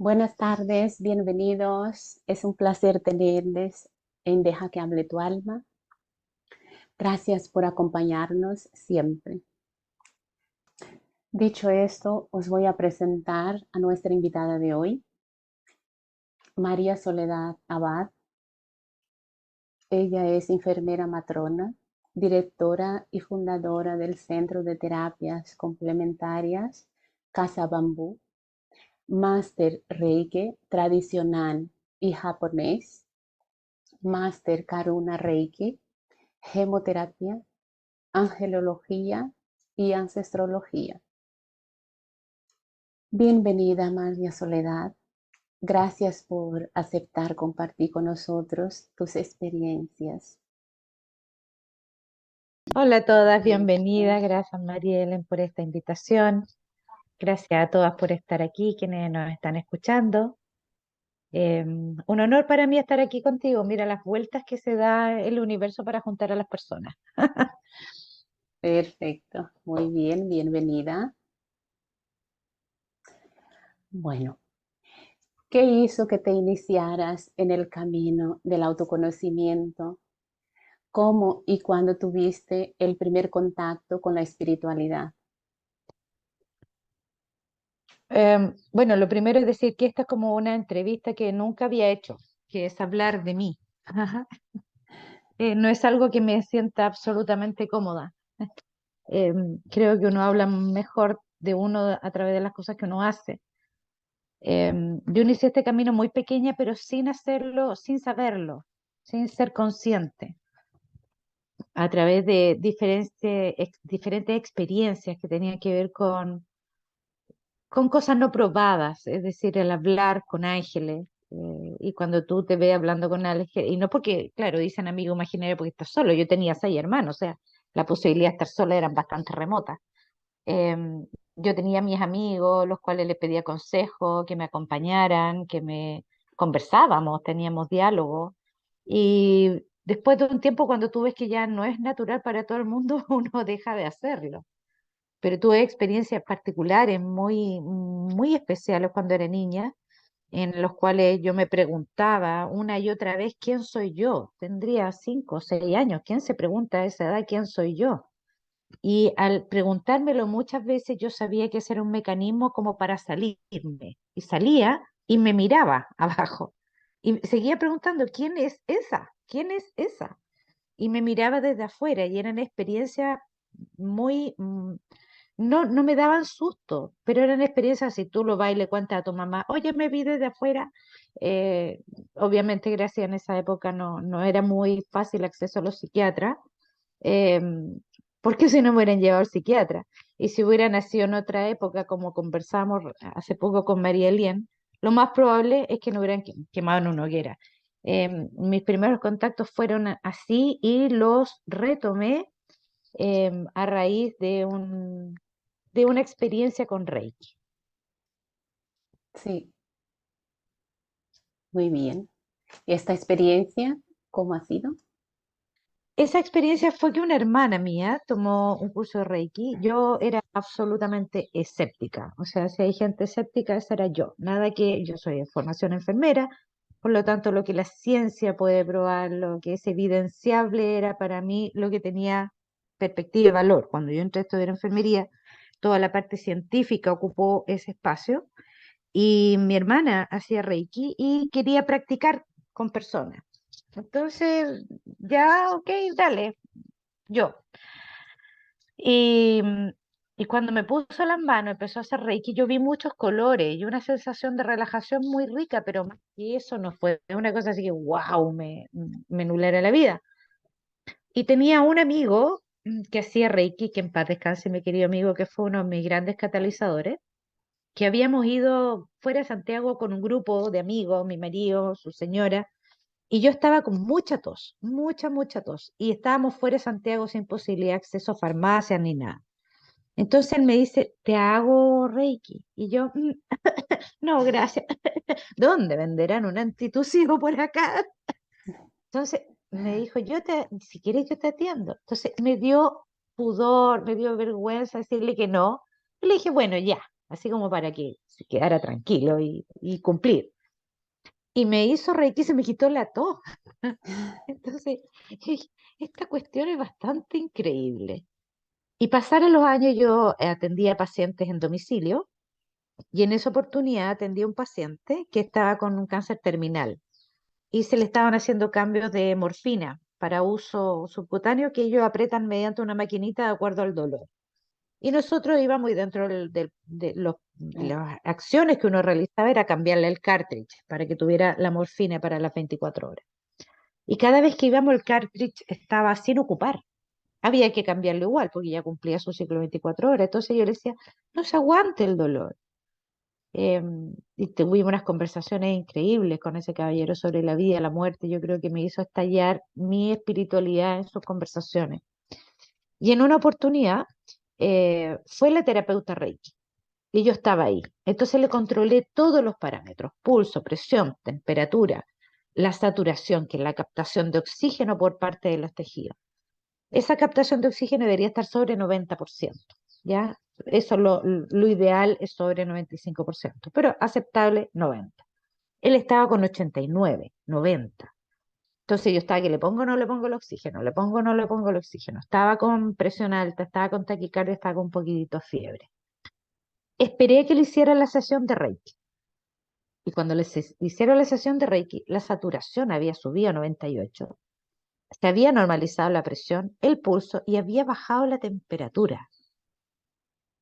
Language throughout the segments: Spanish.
Buenas tardes, bienvenidos. Es un placer tenerles en Deja que hable tu alma. Gracias por acompañarnos siempre. Dicho esto, os voy a presentar a nuestra invitada de hoy, María Soledad Abad. Ella es enfermera matrona, directora y fundadora del Centro de Terapias Complementarias Casa Bambú, máster Reiki tradicional y japonés, máster Karuna Reiki, gemoterapia, angelología y ancestrología. Bienvenida, María Soledad. Gracias por aceptar compartir con nosotros tus experiencias. Hola a todas, bienvenidas. Gracias, María Ellen, por esta invitación. Gracias a todas por estar aquí, quienes nos están escuchando. Un honor para mí estar aquí contigo. Mira las vueltas que se da el universo para juntar a las personas. Perfecto, muy bien, bienvenida. Bueno, ¿qué hizo que te iniciaras en el camino del autoconocimiento? ¿Cómo y cuándo tuviste el primer contacto con la espiritualidad? Bueno, lo primero es decir que esta es como una entrevista que nunca había hecho, que es hablar de mí. No es algo que me sienta absolutamente cómoda. Creo que uno habla mejor de uno a través de las cosas que uno hace. Yo inicié este camino muy pequeña, pero sin hacerlo, sin saberlo, sin ser consciente, a través de diferentes experiencias que tenían que ver con cosas no probadas, es decir, el hablar con ángeles. Y cuando tú te ves hablando con ángeles, y no porque, claro, dicen amigo imaginario porque estás solo, yo tenía 6 hermanos, o sea, la posibilidad de estar sola eran bastante remotas. Em, yo tenía mis amigos, los cuales les pedía consejo, que me acompañaran, que me conversábamos, teníamos diálogo. Y después de un tiempo, cuando tú ves que ya no es natural para todo el mundo, uno deja de hacerlo. Pero tuve experiencias particulares muy especiales cuando era niña, en los cuales yo me preguntaba una y otra vez, ¿quién soy yo? Tendría 5 o 6 años. ¿Quién se pregunta a esa edad quién soy yo? Y al preguntármelo muchas veces yo sabía que ese era un mecanismo como para salirme. Y salía y me miraba abajo. Y seguía preguntando, ¿quién es esa? ¿Quién es esa? Y me miraba desde afuera y eran experiencias muy, no me daban susto, pero eran experiencias, si tú lo vas y le cuentas a tu mamá, oye, me vi desde afuera. eh, Obviamente, gracias en esa época no era muy fácil acceso a los psiquiatras, porque si no me hubieran llevado al psiquiatra. Y si hubiera nacido en otra época, como conversamos hace poco con María Elien, lo más probable es que no hubieran quemado en una hoguera. Mis primeros contactos fueron así y los retomé a raíz de una experiencia con Reiki. Sí, muy bien. ¿Y esta experiencia, cómo ha sido? Esa experiencia fue que una hermana mía tomó un curso de Reiki. Yo era absolutamente escéptica. O sea, si hay gente escéptica, esa era yo. Nada que yo soy de formación enfermera, por lo tanto, lo que la ciencia puede probar, lo que es evidenciable, era para mí lo que tenía perspectiva y valor. Cuando yo entré a estudiar enfermería, toda la parte científica ocupó ese espacio y mi hermana hacía Reiki y quería practicar con personas. Entonces, ya, ok, dale, yo. Y, y cuando me puso las manos, empezó a hacer Reiki, yo vi muchos colores y una sensación de relajación muy rica, pero más que eso no fue una cosa así que, wow, me nulara la vida. Y tenía un amigo que hacía Reiki, que en paz descanse, mi querido amigo, que fue uno de mis grandes catalizadores, que habíamos ido fuera de Santiago con un grupo de amigos, mi marido, su señora, y yo estaba con mucha tos, mucha tos, y estábamos fuera de Santiago sin posibilidad de acceso a farmacias ni nada. Entonces él me dice, te hago Reiki. Y yo, no, gracias. ¿Dónde venderán un antitusivo por acá? Entonces me dijo, si quieres yo te atiendo. Entonces me dio pudor, me dio vergüenza decirle que no. Y le dije, bueno, ya. así como para que se quedara tranquilo y cumplir. Y me hizo Reiki y se me quitó la tos. Entonces, esta cuestión es bastante increíble. Y pasaron los años, yo atendía pacientes en domicilio y en esa oportunidad atendí a un paciente que estaba con un cáncer terminal y se le estaban haciendo cambios de morfina para uso subcutáneo que ellos apretan mediante una maquinita de acuerdo al dolor. Y nosotros íbamos y dentro de Mm. las acciones que uno realizaba era cambiarle el cartridge para que tuviera la morfina para las 24 horas. Y cada vez que íbamos el cartridge estaba sin ocupar. Había que cambiarlo igual porque ya cumplía su ciclo 24 horas. Entonces yo le decía, no se aguante el dolor. Y tuvimos unas conversaciones increíbles con ese caballero sobre la vida, la muerte. Yo creo que me hizo estallar mi espiritualidad en sus conversaciones. Y en una oportunidad fue la terapeuta Reiki y yo estaba ahí. Entonces le controlé todos los parámetros, pulso, presión, temperatura, la saturación, que es la captación de oxígeno por parte de los tejidos. Esa captación de oxígeno debería estar sobre 90%, ¿ya? Eso lo ideal es sobre 95%, pero aceptable 90%. Él estaba con 89, 90. Entonces yo estaba que le pongo o no le pongo el oxígeno, le pongo o no le pongo el oxígeno. Estaba con presión alta, estaba con taquicardia, estaba con un poquitito de fiebre. Esperé a que le hiciera la sesión de Reiki. Y cuando hicieron la sesión de Reiki, la saturación había subido a 98, se había normalizado la presión, el pulso y había bajado la temperatura.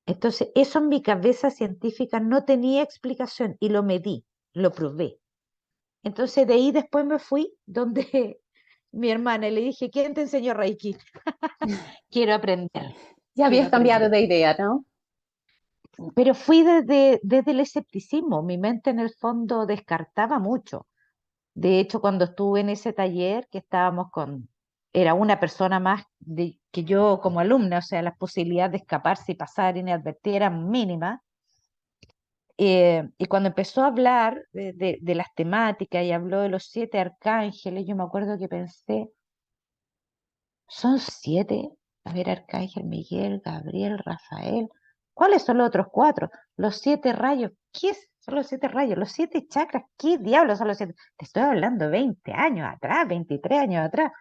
Entonces, eso en mi cabeza científica no tenía explicación y lo medí, lo probé. Entonces, de ahí después me fui donde mi hermana y le dije, ¿quién te enseñó Reiki? Quiero aprender, Ya quiero habías cambiado aprender. de idea, ¿no? Pero fui desde el escepticismo, mi mente en el fondo descartaba mucho. De hecho, cuando estuve en ese taller que estábamos era una persona más que yo como alumna, o sea, las posibilidades de escaparse y pasar inadvertida eran mínimas. Y cuando empezó a hablar de las temáticas y habló de los 7 arcángeles, yo me acuerdo que pensé, ¿son 7? A ver, Arcángel Miguel, Gabriel, Rafael. ¿Cuáles son los otros 4? Los 7 rayos. Son los 7 rayos? Los 7 chakras. ¿Qué diablos son los 7? Te estoy hablando 20 años atrás, 23 años atrás.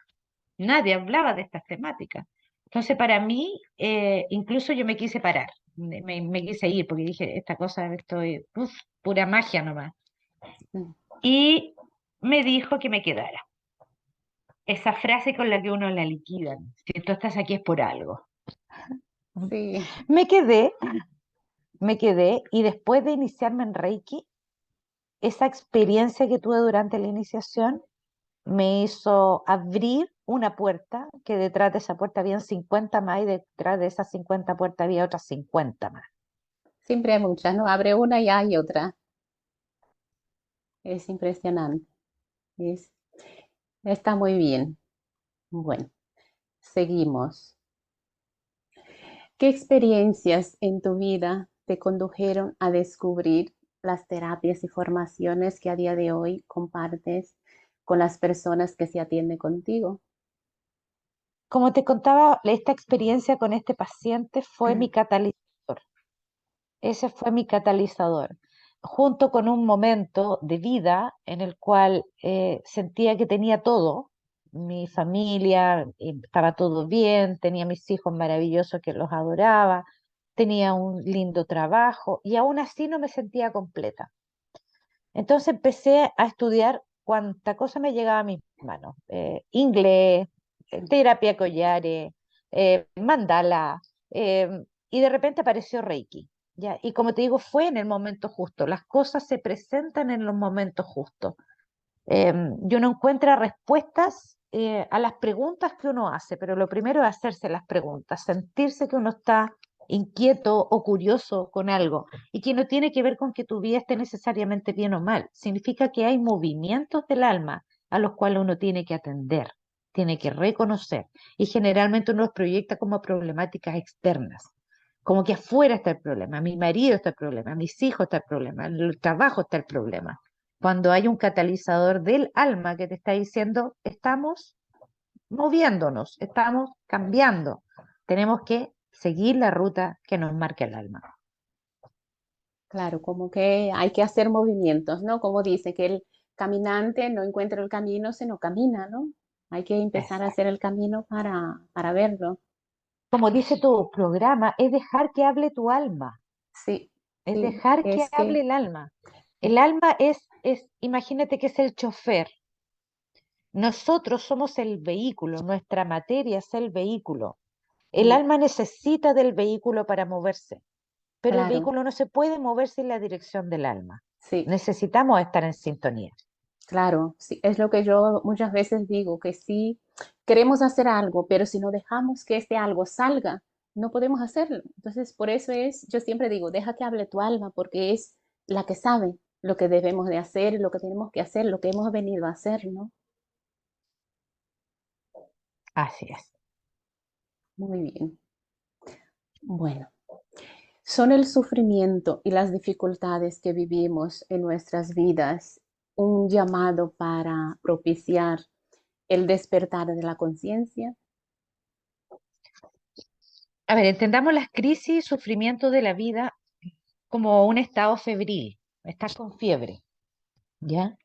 Nadie hablaba de estas temáticas. Entonces, para mí, incluso yo me quise parar, me quise ir, porque dije, esta cosa, estoy, pura magia nomás. Mm. Y me dijo que me quedara. Esa frase con la que uno la liquida, si tú estás aquí es por algo. Sí, Me quedé, me quedé, y después de iniciarme en Reiki, esa experiencia que tuve durante la iniciación me hizo abrir una puerta, que detrás de esa puerta habían 50 más y detrás de esas 50 puertas había otras 50 más. siempre hay muchas, ¿no? Abre una y hay otra. Es impresionante. Es, está muy bien. Bueno, seguimos. ¿Qué experiencias en tu vida te condujeron a descubrir las terapias y formaciones que a día de hoy compartes con las personas que se atienden contigo? Como te contaba, esta experiencia con este paciente fue mi catalizador. Ese fue mi catalizador, junto con un momento de vida en el cual sentía que tenía todo, mi familia, estaba todo bien, tenía mis hijos maravillosos que los adoraba, tenía un lindo trabajo y aún así no me sentía completa. Entonces empecé a estudiar cuánta cosa me llegaba a mis manos, inglés, terapia collares, mandala, y de repente apareció Reiki. ¿Ya? Y como te digo, fue en el momento justo, las cosas se presentan en los momentos justos. Yo no encuentro respuestas a las preguntas que uno hace, pero lo primero es hacerse las preguntas, sentirse que uno está inquieto o curioso con algo y que no tiene que ver con que tu vida esté necesariamente bien o mal. Significa que hay movimientos del alma a los cuales uno tiene que atender, tiene que reconocer y generalmente uno los proyecta como problemáticas externas. Como que afuera está el problema, mi marido está el problema, mis hijos está el problema, en el trabajo está el problema, cuando hay un catalizador del alma que te está diciendo, estamos moviéndonos, estamos cambiando, tenemos que seguir la ruta que nos marca el alma. Claro, como que hay que hacer movimientos, ¿no? Como dice que el caminante no encuentra el camino, sino camina, ¿no? Hay que empezar a hacer Exacto. el camino para verlo. Como dice tu programa, es dejar que hable tu alma, Sí, es sí, dejar que es que, hable el alma. eh, El alma imagínate que es el chofer. Nosotros somos el vehículo, nuestra materia es el vehículo. El mm, alma necesita del vehículo para moverse, pero el claro, vehículo no se puede mover sin la dirección del alma. sí, Necesitamos estar en sintonía. claro, sí, es lo que yo muchas veces digo, que sí queremos hacer algo, pero si no dejamos que este algo salga, no podemos hacerlo. Entonces, por eso es, yo siempre digo, deja que hable tu alma, porque es la que sabe lo que debemos de hacer, lo que tenemos que hacer, lo que hemos venido a hacer, ¿no? Así es. Muy bien. Bueno, ¿son el sufrimiento y las dificultades que vivimos en nuestras vidas un llamado para propiciar el despertar de la conciencia? A ver, entendamos las crisis y sufrimiento de la vida como un estado febril. Estás con fiebre, ¿ya?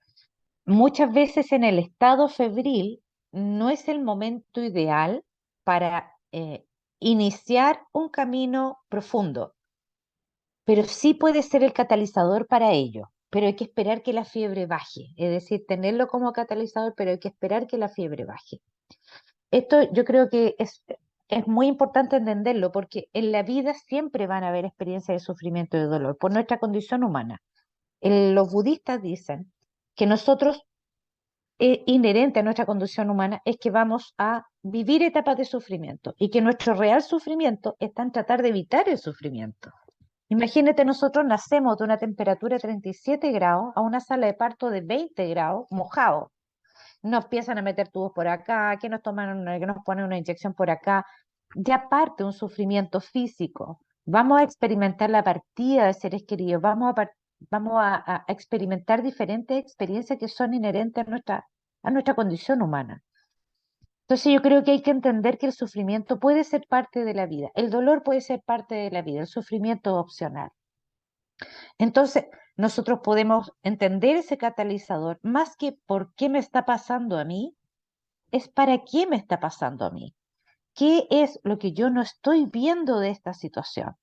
Muchas veces en el estado febril no es el momento ideal para iniciar un camino profundo, pero sí puede ser el catalizador para ello. Pero hay que esperar que la fiebre baje, es decir, tenerlo como catalizador, pero hay que esperar que la fiebre baje. Esto yo creo que es muy importante entenderlo porque en la vida siempre van a haber experiencias de sufrimiento y de dolor por nuestra condición humana. Los budistas dicen que nosotros, inherente a nuestra condición humana, es que vamos a vivir etapas de sufrimiento y que nuestro real sufrimiento está en tratar de evitar el sufrimiento. Imagínate, nosotros nacemos de una temperatura de 37 grados a una sala de parto de 20 grados, mojado. Nos empiezan a meter tubos por acá, que nos ponen una inyección por acá. Ya parte un sufrimiento físico. Vamos a experimentar la partida de seres queridos, vamos a experimentar diferentes experiencias que son inherentes a nuestra condición humana. Entonces yo creo que hay que entender que el sufrimiento puede ser parte de la vida, el dolor puede ser parte de la vida, el sufrimiento es opcional. Entonces, nosotros podemos entender ese catalizador más que por qué me está pasando a mí, es para qué me está pasando a mí. ¿Qué es lo que yo no estoy viendo de esta situación?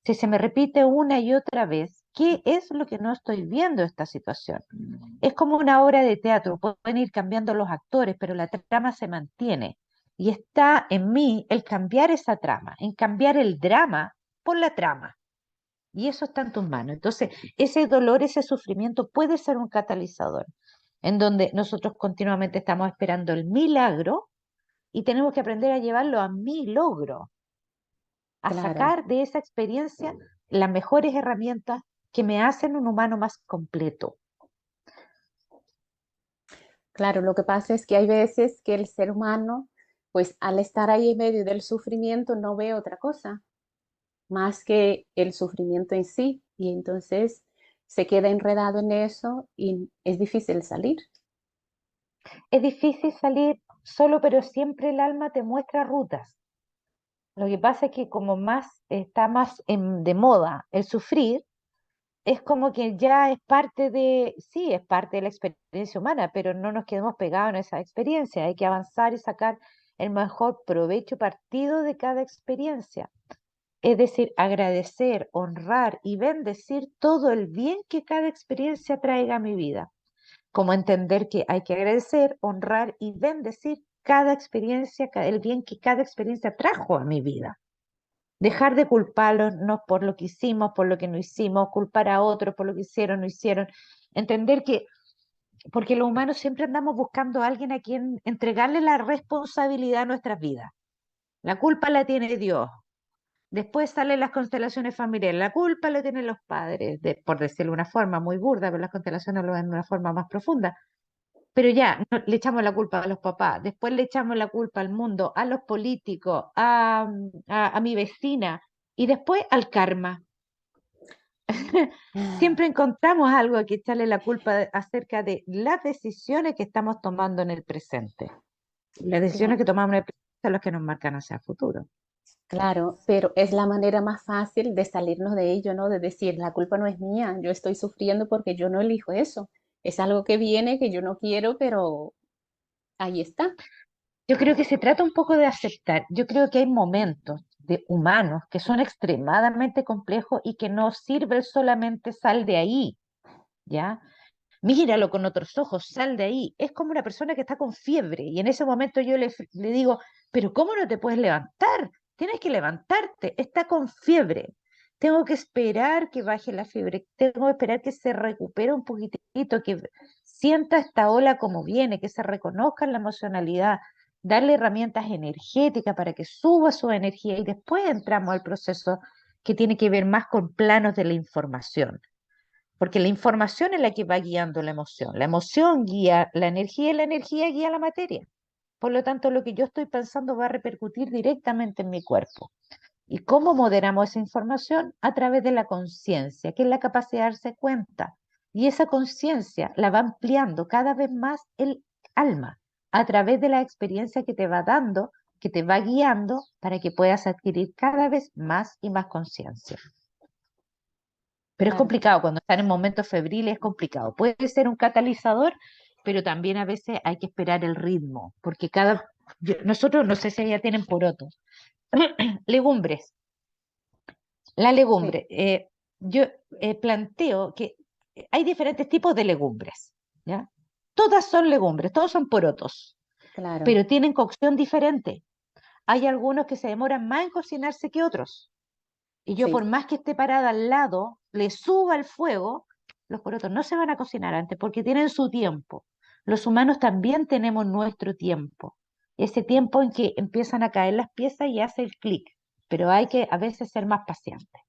Si se me repite una y otra vez, ¿qué es lo que no estoy viendo de esta situación? Es como una obra de teatro, pueden ir cambiando los actores, pero la trama se mantiene. Y está en mí el cambiar esa trama, en cambiar el drama por la trama. Y eso está en tus manos. Entonces, ese dolor, ese sufrimiento puede ser un catalizador, en donde nosotros continuamente estamos esperando el milagro y tenemos que aprender a llevarlo a mi logro, a Claro, sacar de esa experiencia las mejores herramientas que me hacen un humano más completo. claro, lo que pasa es que hay veces que el ser humano, pues al estar ahí en medio del sufrimiento, no ve otra cosa más que el sufrimiento en sí, y entonces se queda enredado en eso y es difícil salir. Es difícil salir solo, pero siempre el alma te muestra rutas. Lo que pasa es que como más está más de moda el sufrir, es como que ya es parte sí, es parte de la experiencia humana, pero no nos quedemos pegados en esa experiencia. Hay que avanzar y sacar el mejor provecho partido de cada experiencia. Es decir, agradecer, honrar y bendecir todo el bien que cada experiencia traiga a mi vida. Como entender que hay que agradecer, honrar y bendecir cada experiencia, el bien que cada experiencia trajo a mi vida. Dejar de culparnos por lo que hicimos, por lo que no hicimos, culpar a otros por lo que hicieron, no hicieron. Entender que, porque los humanos siempre andamos buscando a alguien a quien entregarle la responsabilidad de nuestras vidas. La culpa la tiene Dios. Después salen las constelaciones familiares. La culpa la tienen los padres, por decirlo de una forma muy burda, pero las constelaciones lo ven de una forma más profunda. Pero ya, le echamos la culpa a los papás, después le echamos la culpa al mundo, a los políticos, a mi vecina y después al karma. Siempre encontramos algo a que echarle la culpa acerca de las decisiones que estamos tomando en el presente. Las decisiones Claro, que tomamos en el presente son las que nos marcan hacia el futuro. Claro, pero es la manera más fácil de salirnos de ello, ¿no? De decir, la culpa no es mía, yo estoy sufriendo porque yo no elijo eso. Es algo que viene que yo no quiero, pero ahí está. Yo creo que se trata un poco de aceptar. Yo creo que hay momentos de humanos que son extremadamente complejos y que no sirve solamente sal de ahí, ¿ya? Míralo con otros ojos, sal de ahí. Es como una persona que está con fiebre y en ese momento yo le digo, pero ¿cómo no te puedes levantar? Tienes que levantarte, está con fiebre. Tengo que esperar que baje la fiebre, tengo que esperar que se recupere un poquitito, que sienta esta ola como viene, que se reconozca en la emocionalidad, darle herramientas energéticas para que suba su energía y después entramos al proceso que tiene que ver más con planos de la información, porque la información es la que va guiando la emoción guía la energía y la energía guía la materia. Por lo tanto, lo que yo estoy pensando va a repercutir directamente en mi cuerpo. ¿Y cómo moderamos esa información? A través de la conciencia, que es la capacidad de darse cuenta. Y esa conciencia la va ampliando cada vez más el alma, a través de la experiencia que te va dando, que te va guiando para que puedas adquirir cada vez más y más conciencia. Pero es Claro, complicado, cuando están en momentos febriles es complicado. Puede ser un catalizador, pero también a veces hay que esperar el ritmo, porque nosotros no sé si ya tienen porotos. Legumbres. La sí, legumbre. Yo planteo que hay diferentes tipos de legumbres, ¿ya? Todas son legumbres, todos son porotos, claro, pero tienen cocción diferente. Hay algunos que se demoran más en cocinarse que otros. Y yo por sí, más que esté parada al lado, le suba el fuego, los porotos no se van a cocinar antes porque tienen su tiempo. Los humanos también tenemos nuestro tiempo. Ese tiempo en que empiezan a caer las piezas y hace el clic. Pero hay que a veces ser más pacientes.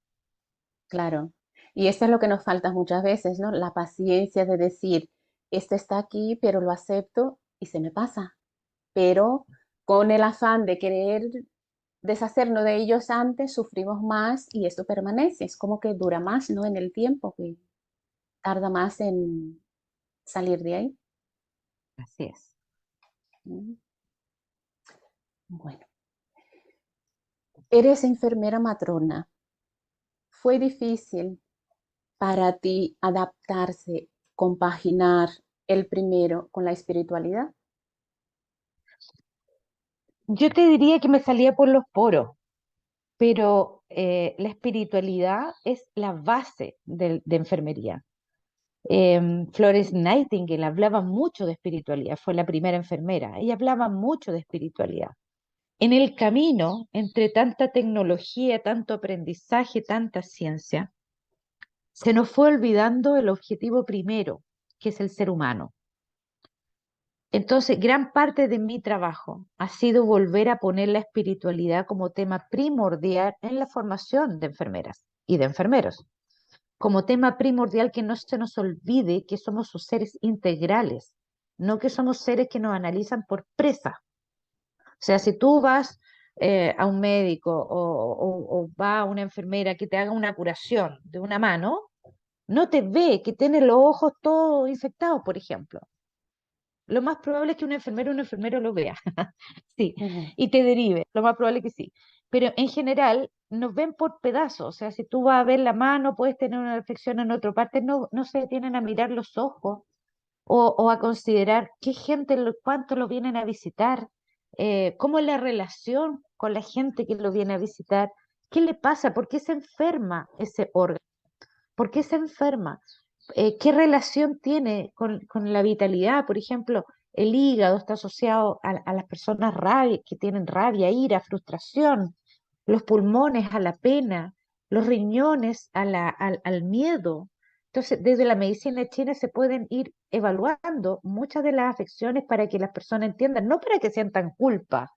claro. Y esto es lo que nos falta muchas veces, ¿no? La paciencia de decir, esto está aquí, pero lo acepto y se me pasa. Pero con el afán de querer deshacernos de ellos antes, sufrimos más y esto permanece. Es como que dura más, ¿no? En el tiempo, que tarda más en salir de ahí. Así es. Mm. Bueno, eres enfermera matrona. ¿Fue difícil para ti adaptarse, compaginar el primero con la espiritualidad? Yo te diría que me salía por los poros, pero la espiritualidad es la base de enfermería. Florence Nightingale hablaba mucho de espiritualidad, fue la primera enfermera. Ella hablaba mucho de espiritualidad. En el camino, entre tanta tecnología, tanto aprendizaje, tanta ciencia, se nos fue olvidando el objetivo primero, que es el ser humano. Entonces, gran parte de mi trabajo ha sido volver a poner la espiritualidad como tema primordial en la formación de enfermeras y de enfermeros, como tema primordial, que no se nos olvide que somos sus seres integrales, no que somos seres que nos analizan por presa. O sea, si tú vas a un médico o va a una enfermera que te haga una curación de una mano, no te ve que tiene los ojos todos infectados, por ejemplo. Lo más probable es que un enfermero lo vea, sí, Ujú. y te derive, lo más probable que sí. Pero en general nos ven por pedazos, o sea, si tú vas a ver la mano, puedes tener una infección en otra parte, no se detienen a mirar los ojos o a considerar qué gente, cuánto lo vienen a visitar, cómo es la relación con la gente que lo viene a visitar, qué le pasa, por qué se enferma ese órgano, por qué se enferma, qué relación tiene con la vitalidad. Por ejemplo, el hígado está asociado a las personas que tienen rabia, ira, frustración, los pulmones a la pena, los riñones al miedo. Entonces, desde la medicina china se pueden ir evaluando muchas de las afecciones para que las personas entiendan, no para que sientan culpa,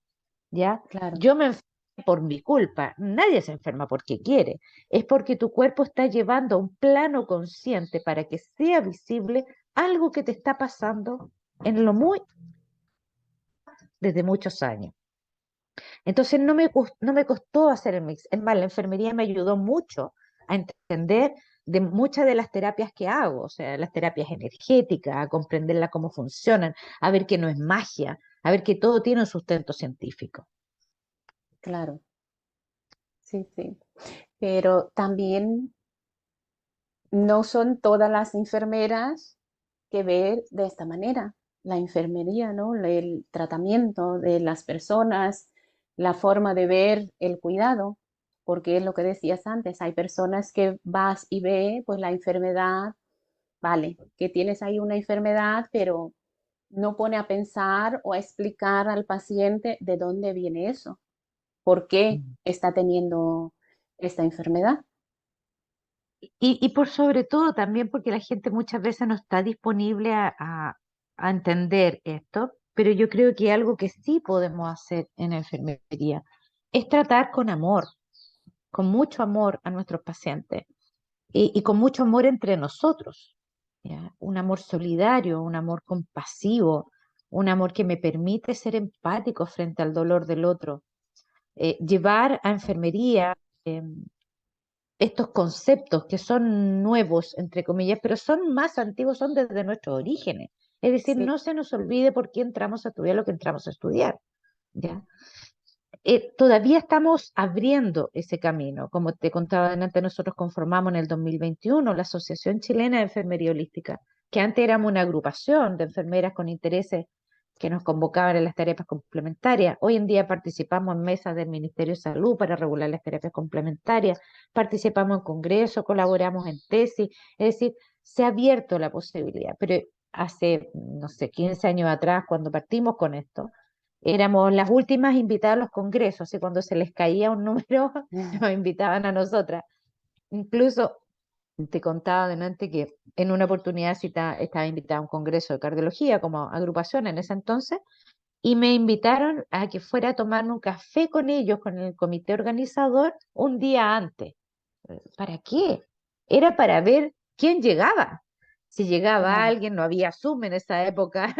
¿ya? Claro, Yo me enfermo por mi culpa, nadie se enferma porque quiere, es porque tu cuerpo está llevando a un plano consciente para que sea visible algo que te está pasando en lo muy desde muchos años. Entonces no me costó hacer el mix. Es más, la enfermería me ayudó mucho a entender de muchas de las terapias que hago, o sea, las terapias energéticas, a comprenderla cómo funcionan, a ver que no es magia, a ver que todo tiene un sustento científico. claro. sí, sí. Pero también no son todas las enfermeras que ven de esta manera. La enfermería, ¿no? El tratamiento de las personas, la forma de ver el cuidado, porque es lo que decías antes, hay personas que vas y ve pues la enfermedad, vale, que tienes ahí una enfermedad, pero no pone a pensar o a explicar al paciente de dónde viene eso, por qué Mm. está teniendo esta enfermedad. Y por sobre todo también porque la gente muchas veces no está disponible a entender esto, pero yo creo que algo que sí podemos hacer en la enfermería es tratar con amor, con mucho amor a nuestros pacientes y con mucho amor entre nosotros, ¿ya? Un amor solidario, un amor compasivo, un amor que me permite ser empático frente al dolor del otro. Llevar a enfermería estos conceptos que son nuevos, entre comillas, pero son más antiguos, son desde nuestros orígenes. Es decir, Sí. no se nos olvide por qué entramos a estudiar lo que entramos a estudiar, ¿ya? Todavía estamos abriendo ese camino. Como te contaba antes, nosotros conformamos en el 2021 la Asociación Chilena de Enfermería Holística, que antes éramos una agrupación de enfermeras con intereses que nos convocaban en las terapias complementarias. Hoy en día participamos en mesas del Ministerio de Salud para regular las terapias complementarias, participamos en congresos, colaboramos en tesis, es decir, se ha abierto la posibilidad, pero hace, no sé, 15 años atrás, cuando partimos con esto, éramos las últimas invitadas a los congresos, así cuando se les caía un número, nos invitaban a nosotras. Incluso te contaba delante que en una oportunidad estaba invitada a un congreso de cardiología como agrupación en ese entonces, y me invitaron a que fuera a tomarme un café con ellos, con el comité organizador, un día antes. ¿Para qué? Era para ver quién llegaba. Si llegaba Claro. alguien, no había Zoom en esa época,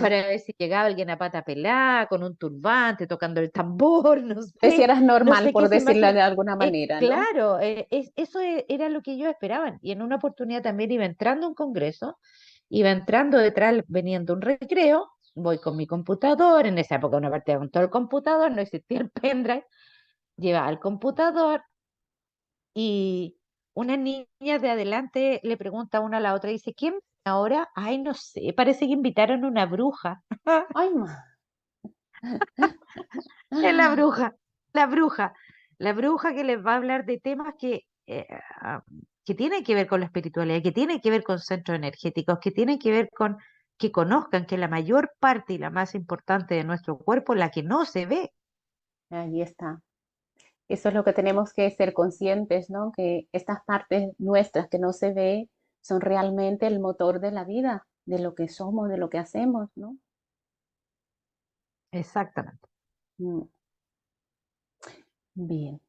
para ver si llegaba alguien a pata pelada, con un turbante, tocando el tambor, Si eras no normal, sé por qué se decirlo imagina. de alguna manera, ¿no? Claro, era lo que ellos esperaban. Y en una oportunidad también iba entrando a un congreso, iba entrando detrás, veniendo un recreo, voy con mi computador, en esa época una partida con todo el computador, no existía el pendrive, llevaba el computador y una niña de adelante le pregunta a una a la otra, dice, ¿quién viene ahora? Ay, no sé, parece que invitaron una bruja. Ay, Es la bruja, la bruja, la bruja que les va a hablar de temas ah, que tienen que ver con la espiritualidad, que tienen que ver con centros energéticos, que tienen que ver con que conozcan que la mayor parte y la más importante de nuestro cuerpo, la que no se ve. ahí está. Eso es lo que tenemos que ser conscientes, ¿no? Que estas partes nuestras que no se ve son realmente el motor de la vida, de lo que somos, de lo que hacemos, ¿no? Exactamente. Mm, bien,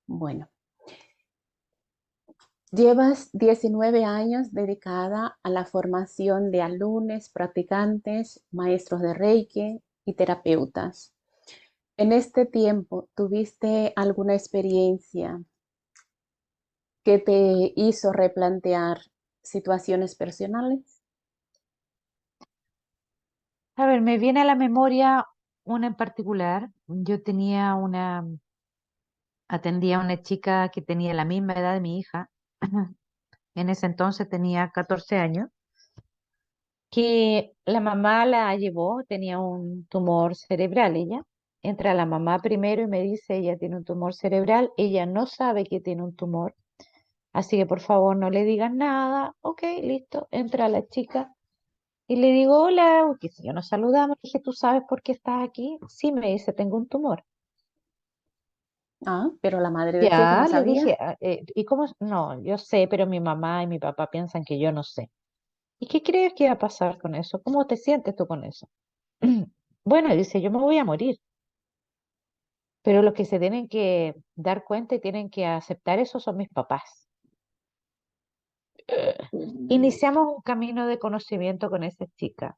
bueno. Llevas 19 años dedicada a la formación de alumnos, practicantes, maestros de Reiki y terapeutas. En este tiempo, ¿tuviste alguna experiencia que te hizo replantear situaciones personales? A ver, me viene a la memoria una en particular. Yo atendía a una chica que tenía la misma edad de mi hija. En ese entonces tenía 14 años, que la mamá la llevó, tenía un tumor cerebral ella. Entra la mamá primero y me dice, ella tiene un tumor cerebral, ella no sabe que tiene un tumor, así que por favor no le digas nada. Ok, listo, entra la chica y le digo, hola, que si yo nos saludamos, le dije, ¿tú sabes por qué estás aquí? Sí, me dice, tengo un tumor. Ah, pero la madre decía que no Ya, le sabía. dije, ¿y cómo? No, yo sé, pero mi mamá y mi papá piensan que yo no sé. ¿Y qué crees que va a pasar con eso? ¿Cómo te sientes tú con eso? Bueno, dice, yo me voy a morir, pero los que se tienen que dar cuenta y tienen que aceptar eso son mis papás. Iniciamos un camino de conocimiento con esa chica,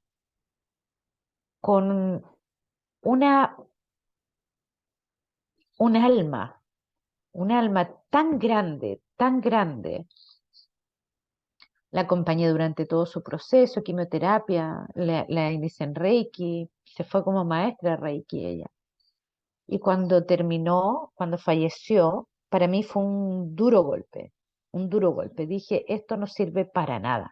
con una, un alma, un alma tan grande. La acompañé durante todo su proceso, quimioterapia, la inicié en Reiki, se fue como maestra de Reiki ella. Y cuando terminó, cuando falleció, para mí fue un duro golpe, un duro golpe. Dije, esto no sirve para nada,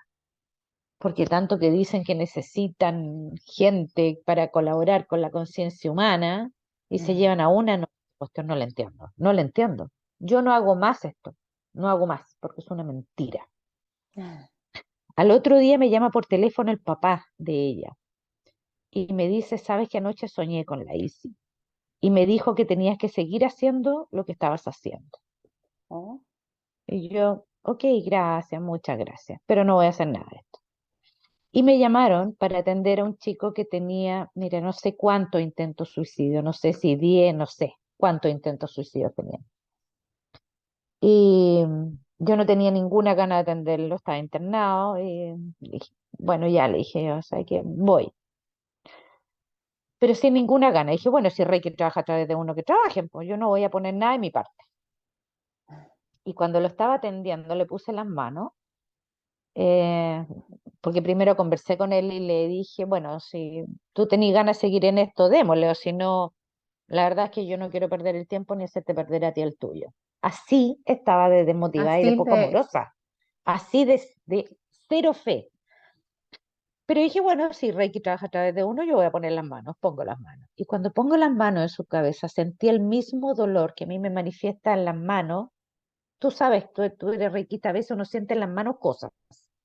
porque tanto que dicen que necesitan gente para colaborar con la conciencia humana y se Mm. llevan a una, no, cuestión no la entiendo, no la entiendo. Yo no hago más esto, no hago más, porque es una mentira. Ah, Al otro día me llama por teléfono el papá de ella y me dice, ¿sabes que anoche soñé con la Isi? Y me dijo que tenías que seguir haciendo lo que estabas haciendo. oh, Y yo, ok, gracias, muchas gracias, pero no voy a hacer nada de esto. Y me llamaron para atender a un chico que tenía, mira, no sé cuánto intento suicidio, no sé si 10, no sé cuántos intentos suicidios tenía. Y yo no tenía ninguna gana de atenderlo, estaba internado. Y dije, bueno, ya le dije, o sea que voy, pero sin ninguna gana. Dije, bueno, si Reiki trabaja a través de uno que trabajen, pues yo no voy a poner nada de mi parte. Y cuando lo estaba atendiendo, le puse las manos, eh, porque primero conversé con él y le dije, bueno, si tú tenés ganas de seguir en esto, démosle, o si no, la verdad es que yo no quiero perder el tiempo ni hacerte perder a ti el tuyo. Así estaba de desmotivada y de así poco de, amorosa, así de cero fe. Pero dije, bueno, si Reiki trabaja a través de uno, yo voy a poner las manos, pongo las manos. Y cuando pongo las manos en su cabeza, sentí el mismo dolor que a mí me manifiesta en las manos. Tú sabes, tú eres reikista, a veces uno siente en las manos cosas.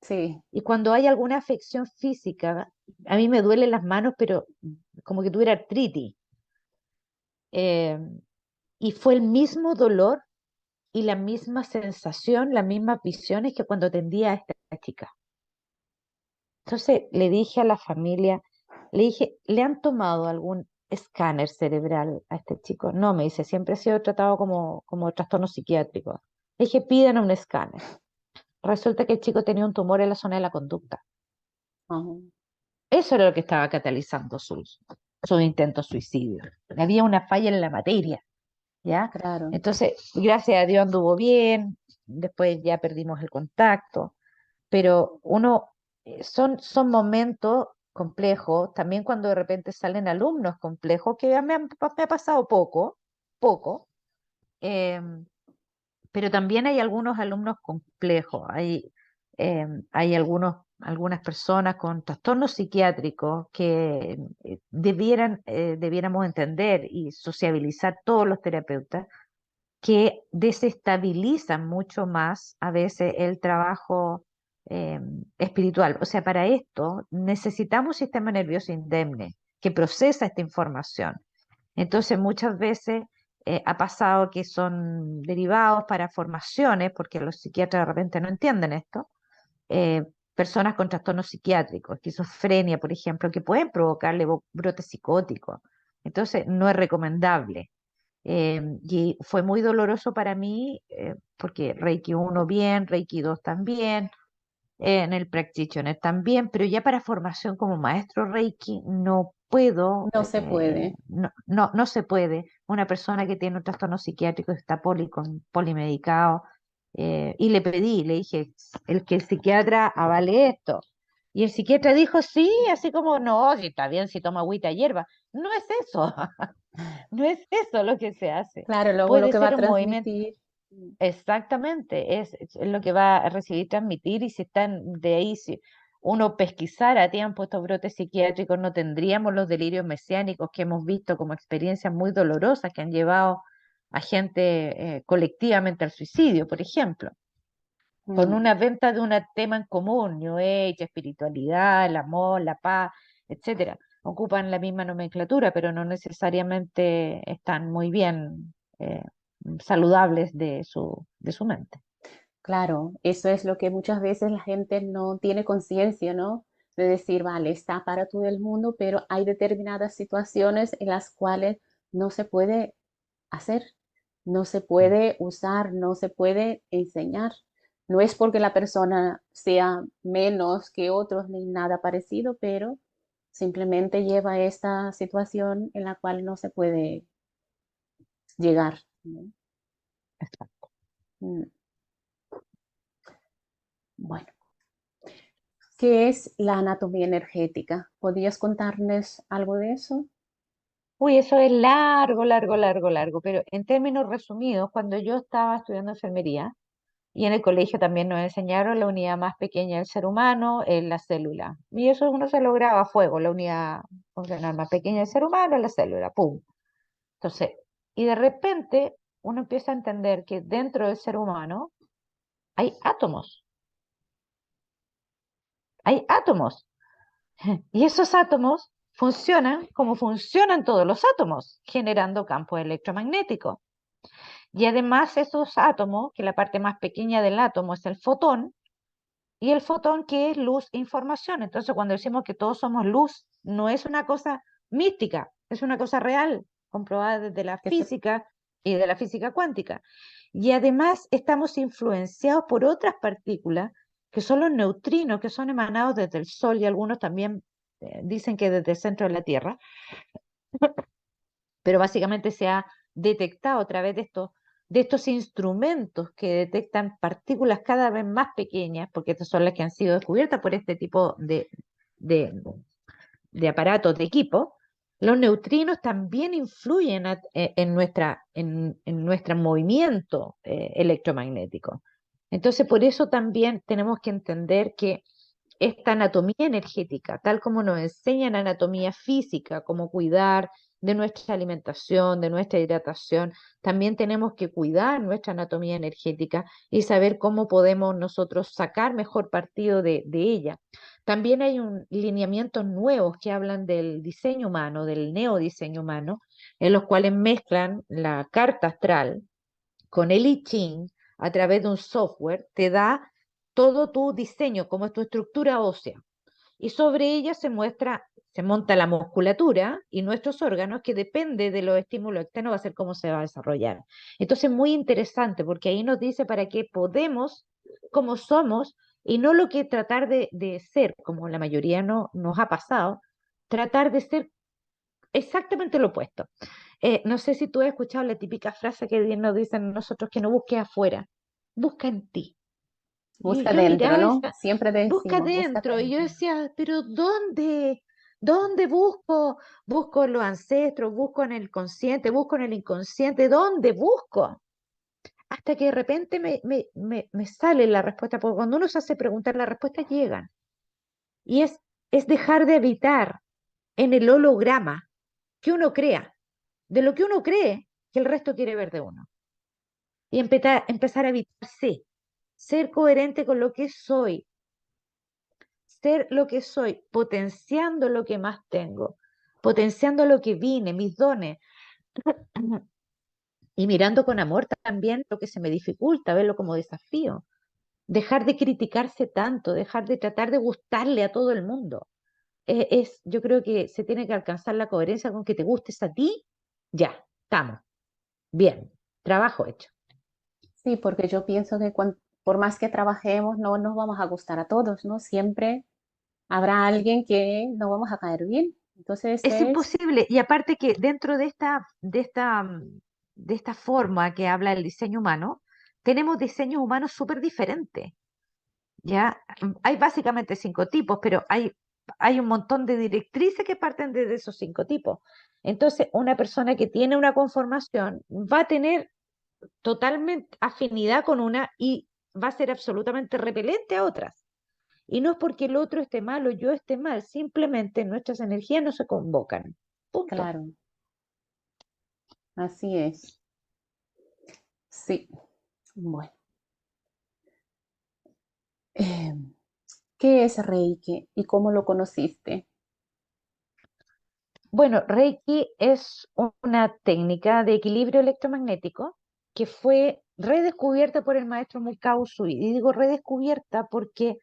sí, Y cuando hay alguna afección física, a mí me duelen las manos, pero como que tuviera artritis. Eh, y fue el mismo dolor y la misma sensación, las mismas visiones que cuando atendía a esta chica. Entonces le dije a la familia, le dije, ¿le han tomado algún escáner cerebral a este chico? No, me dice, siempre ha sido tratado como trastorno psiquiátrico. Le dije, pidan un escáner. Resulta que el chico tenía un tumor en la zona de la conducta. oh, Eso era lo que estaba catalizando su intento suicidio. Había una falla en la materia, ¿ya? claro, Entonces, gracias a Dios anduvo bien, después ya perdimos el contacto, pero son momentos complejos, también cuando de repente salen alumnos complejos, que me ha pasado poco, eh, pero también hay algunos alumnos complejos, hay algunas personas con trastornos psiquiátricos que debiéramos entender y sociabilizar todos los terapeutas que desestabilizan mucho más a veces el trabajo eh, espiritual. O sea, para esto necesitamos un sistema nervioso indemne que procesa esta información. Entonces, muchas veces ha pasado que son derivados para formaciones, porque los psiquiatras de repente no entienden esto, eh, personas con trastornos psiquiátricos, esquizofrenia, por ejemplo, que pueden provocarle brotes psicóticos. Entonces, no es recomendable. Y fue muy doloroso para mí, porque Reiki uno bien, Reiki 2 también, en el practitioner también, pero ya para formación como maestro Reiki no puedo, no se puede. no se puede. Una persona que tiene un trastorno psiquiátrico está polimedicado, y le pedí, le dije, que el psiquiatra avale esto. Y el psiquiatra dijo, sí, así como, no, si está bien, si toma agüita hierba. No es eso, no es eso lo que se hace. Claro, luego lo Puede que va ser a un movimiento. transmitir, Exactamente, es lo que va a recibir, transmitir, y si están de ahí, si uno pesquisara a tiempo estos brotes psiquiátricos, no tendríamos los delirios mesiánicos que hemos visto como experiencias muy dolorosas que han llevado a gente colectivamente al suicidio, por ejemplo, con mm, una venta de un tema en común, New Age, espiritualidad, el amor, la paz, etcétera. Ocupan la misma nomenclatura, pero no necesariamente están muy bien saludables de su mente. claro, eso es lo que muchas veces la gente no tiene conciencia, ¿no? De decir, vale, está para todo el mundo, pero hay determinadas situaciones en las cuales no se puede hacer, no se Mm. puede usar, no se puede enseñar. No es porque la persona sea menos que otros ni nada parecido, pero simplemente lleva esta situación en la cual no se puede llegar, ¿no? Mm, bueno, ¿qué es la anatomía energética? ¿Podrías contarnos algo de eso? Uy, eso es largo, largo, largo, largo, pero en términos resumidos, cuando yo estaba estudiando enfermería, y en el colegio también nos enseñaron la unidad más pequeña del ser humano, es la célula. Y eso uno se lograba a fuego, la unidad funcional más pequeña del ser humano es la célula, ¡pum! Entonces, y de repente uno empieza a entender que dentro del ser humano hay átomos, hay átomos. Y esos átomos funcionan como funcionan todos los átomos, generando campos electromagnéticos. Y además esos átomos, que la parte más pequeña del átomo es el fotón, y el fotón que es luz e información. Entonces, cuando decimos que todos somos luz, no es una cosa mística, es una cosa real, comprobada desde la Que se- física y de la física cuántica. Y además estamos influenciados por otras partículas, que son los neutrinos, que son emanados desde el Sol y algunos también dicen que desde el centro de la Tierra, pero básicamente se ha detectado a través de estos instrumentos que detectan partículas cada vez más pequeñas, porque estas son las que han sido descubiertas por este tipo de, de aparatos, de equipo. Los neutrinos también influyen en nuestro movimiento electromagnético. Entonces, por eso también tenemos que entender que esta anatomía energética, tal como nos enseñan anatomía física, cómo cuidar de nuestra alimentación, de nuestra hidratación, también tenemos que cuidar nuestra anatomía energética y saber cómo podemos nosotros sacar mejor partido de ella. También hay un lineamientos nuevos que hablan del diseño humano, del neodiseño humano, en los cuales mezclan la carta astral con el I Ching a través de un software, te da todo tu diseño, como es tu estructura ósea. Y sobre ella se monta la musculatura y nuestros órganos, que depende de los estímulos externos, va a ser cómo se va a desarrollar. Entonces, muy interesante, porque ahí nos dice para qué podemos, como somos, y no lo que tratar de ser, como la mayoría no, nos ha pasado, tratar de ser exactamente lo opuesto. No sé si tú has escuchado la típica frase que nos dicen nosotros que no busques afuera, busca en ti. Y Busca yo dentro, miraba y ¿no? decía, Siempre busca decimos, busca dentro. Y yo dentro. decía, pero ¿dónde? ¿Dónde busco? Busco en los ancestros, busco en el consciente, busco en el inconsciente. ¿Dónde busco? Hasta que de repente me sale la respuesta, porque cuando uno se hace preguntar, las respuestas llegan. Y es dejar de habitar en el holograma que uno crea, de lo que uno cree que el resto quiere ver de uno. Y empezar a habitarse, ser coherente con lo que soy, ser lo que soy, potenciando lo que más tengo, potenciando lo que vine, mis dones, y mirando con amor también lo que se me dificulta, verlo como desafío. Dejar de criticarse tanto, dejar de tratar de gustarle a todo el mundo. Yo creo que se tiene que alcanzar la coherencia con que te gustes a ti, ya, estamos, bien, trabajo hecho. Sí, porque yo pienso que por más que trabajemos, no nos vamos a gustar a todos, ¿no? Siempre habrá alguien que no vamos a caer bien. Entonces Es es, imposible, y aparte que dentro de esta forma que habla el diseño humano, tenemos diseños humanos súper diferentes, ¿ya? Hay básicamente cinco tipos, pero hay un montón de directrices que parten de esos cinco tipos. Entonces, una persona que tiene una conformación va a tener totalmente afinidad con una y va a ser absolutamente repelente a otras. Y no es porque el otro esté mal o yo esté mal, simplemente nuestras energías no se convocan. Punto. claro, así es. Sí, bueno. Eh, ¿Qué es Reiki y cómo lo conociste? Bueno, Reiki es una técnica de equilibrio electromagnético que fue redescubierta por el maestro Mikao Usui. Y digo redescubierta porque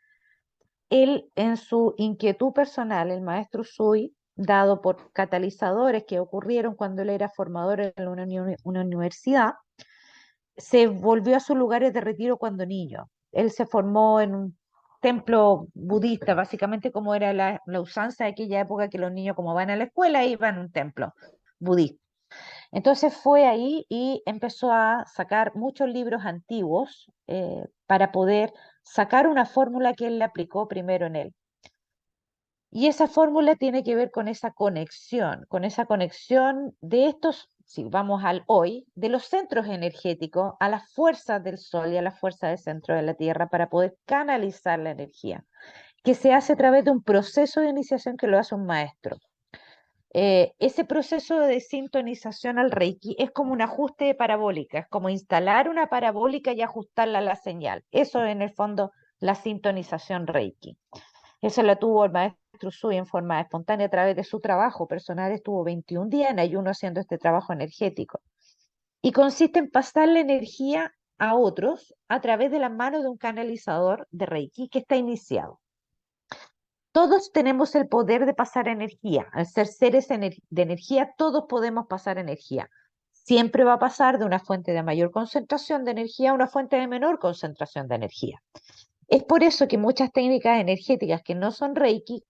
él, en su inquietud personal, el maestro Usui, dado por catalizadores que ocurrieron cuando él era formador en una universidad, se volvió a sus lugares de retiro cuando niño. Él se formó en un templo budista, básicamente como era la usanza de aquella época que los niños como van a la escuela iban a un templo budista. Entonces fue ahí y empezó a sacar muchos libros antiguos para poder sacar una fórmula que él le aplicó primero en él. Y esa fórmula tiene que ver con esa conexión de estos, si vamos al hoy, de los centros energéticos a las fuerzas del Sol y a las fuerzas del centro de la Tierra para poder canalizar la energía, que se hace a través de un proceso de iniciación que lo hace un maestro. Ese proceso de sintonización al Reiki es como un ajuste de parabólica, es como instalar una parabólica y ajustarla a la señal. Eso en el fondo la sintonización Reiki. Eso la tuvo el maestro Sui en forma espontánea a través de su trabajo personal. Estuvo 21 días en ayuno haciendo este trabajo energético. Y consiste en pasar la energía a otros a través de la mano de un canalizador de Reiki que está iniciado. Todos tenemos el poder de pasar energía. Al ser seres de energía, todos podemos pasar energía. Siempre va a pasar de una fuente de mayor concentración de energía a una fuente de menor concentración de energía. Es por eso que muchas técnicas energéticas que no son Reiki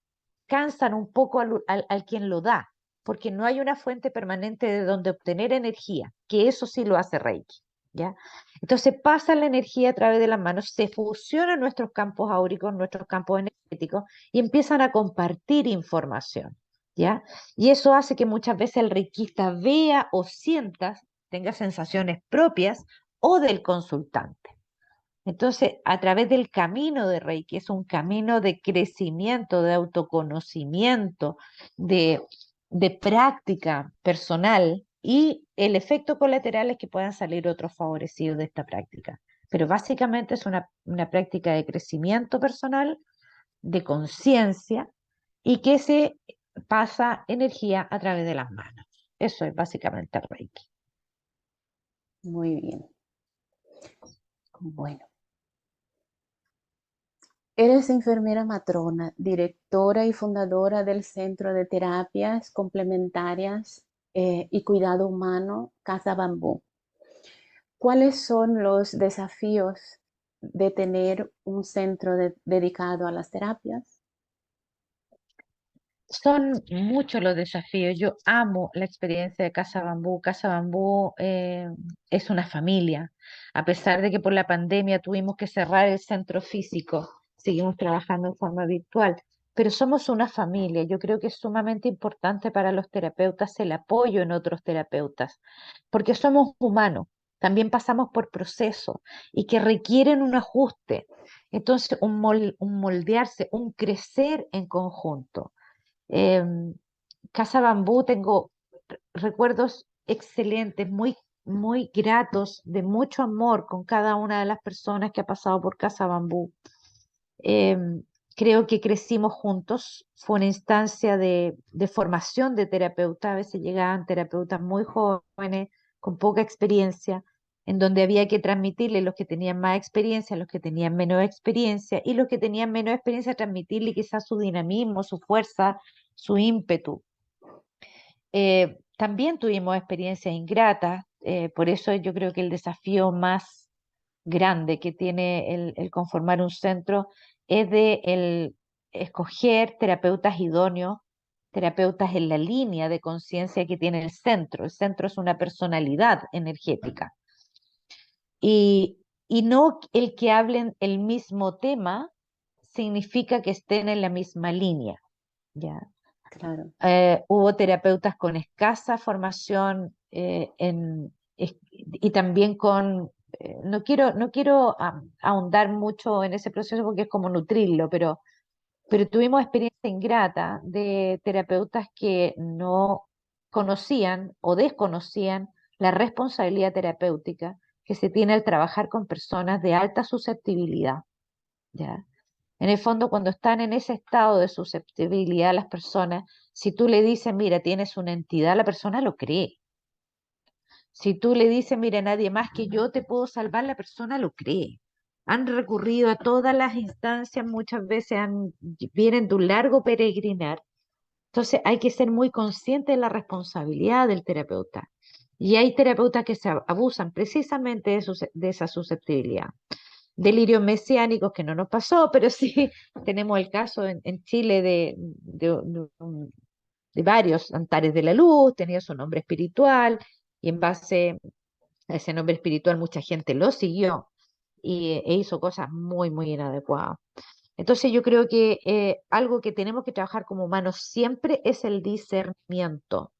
cansan un poco al quien lo da, porque no hay una fuente permanente de donde obtener energía, que eso sí lo hace Reiki, ¿ya? Entonces pasa la energía a través de las manos, se fusionan nuestros campos áuricos, nuestros campos energéticos y empiezan a compartir información, ¿ya? Y eso hace que muchas veces el reikista vea o sienta, tenga sensaciones propias o del consultante. Entonces, a través del camino de Reiki, es un camino de crecimiento, de autoconocimiento, de, de práctica personal y el efecto colateral es que puedan salir otros favorecidos de esta práctica. Pero básicamente es una práctica de crecimiento personal, de conciencia y que se pasa energía a través de las manos. Eso es básicamente el Reiki. Muy bien. Bueno, eres enfermera matrona, directora y fundadora del Centro de Terapias Complementarias y Cuidado Humano Casa Bambú. ¿Cuáles son los desafíos de tener un centro dedicado a las terapias? Son muchos los desafíos. Yo amo la experiencia de Casa Bambú. Casa Bambú es una familia. A pesar de que por la pandemia tuvimos que cerrar el centro físico, seguimos trabajando en forma virtual, pero somos una familia. Yo creo que es sumamente importante para los terapeutas el apoyo en otros terapeutas, porque somos humanos. También pasamos por procesos y que requieren un ajuste. Entonces, un moldearse, un crecer en conjunto. Em, Casa Bambú, tengo recuerdos excelentes, muy gratos, de mucho amor con cada una de las personas que ha pasado por Casa Bambú. Em, Creo que crecimos juntos, fue una instancia de formación de terapeuta, a veces llegaban terapeutas muy jóvenes, con poca experiencia, en donde había que transmitirle los que tenían más experiencia, los que tenían menos experiencia, y los que tenían menos experiencia transmitirle quizás su dinamismo, su fuerza, su ímpetu. También tuvimos experiencias ingratas, por eso yo creo que el desafío más grande que tiene el conformar un centro es de el escoger terapeutas idóneos, terapeutas en la línea de conciencia que tiene el centro. El centro es una personalidad energética y, y no el que hablen el mismo tema significa que estén en la misma línea, ¿ya? Claro, Hubo terapeutas con escasa formación y también con, no quiero ahondar mucho en ese proceso porque es como nutrirlo, pero tuvimos experiencia ingrata de terapeutas que no conocían o desconocían la responsabilidad terapéutica que se tiene al trabajar con personas de alta susceptibilidad, ¿ya? En el fondo, cuando están en ese estado de susceptibilidad las personas, si tú le dices, mira, tienes una entidad, la persona lo cree. Si tú le dices, mira, nadie más que yo te puedo salvar, la persona lo cree. Han recurrido a todas las instancias, muchas veces vienen de un largo peregrinar. Entonces hay que ser muy consciente de la responsabilidad del terapeuta. Y hay terapeutas que se abusan precisamente de esa susceptibilidad. Delirios mesiánicos que no nos pasó, pero sí tenemos el caso en Chile de varios Antares de la Luz, tenía su nombre espiritual, y en base a ese nombre espiritual mucha gente lo siguió e hizo cosas muy inadecuadas. Entonces yo creo que algo que tenemos que trabajar como humanos siempre es el discernimiento,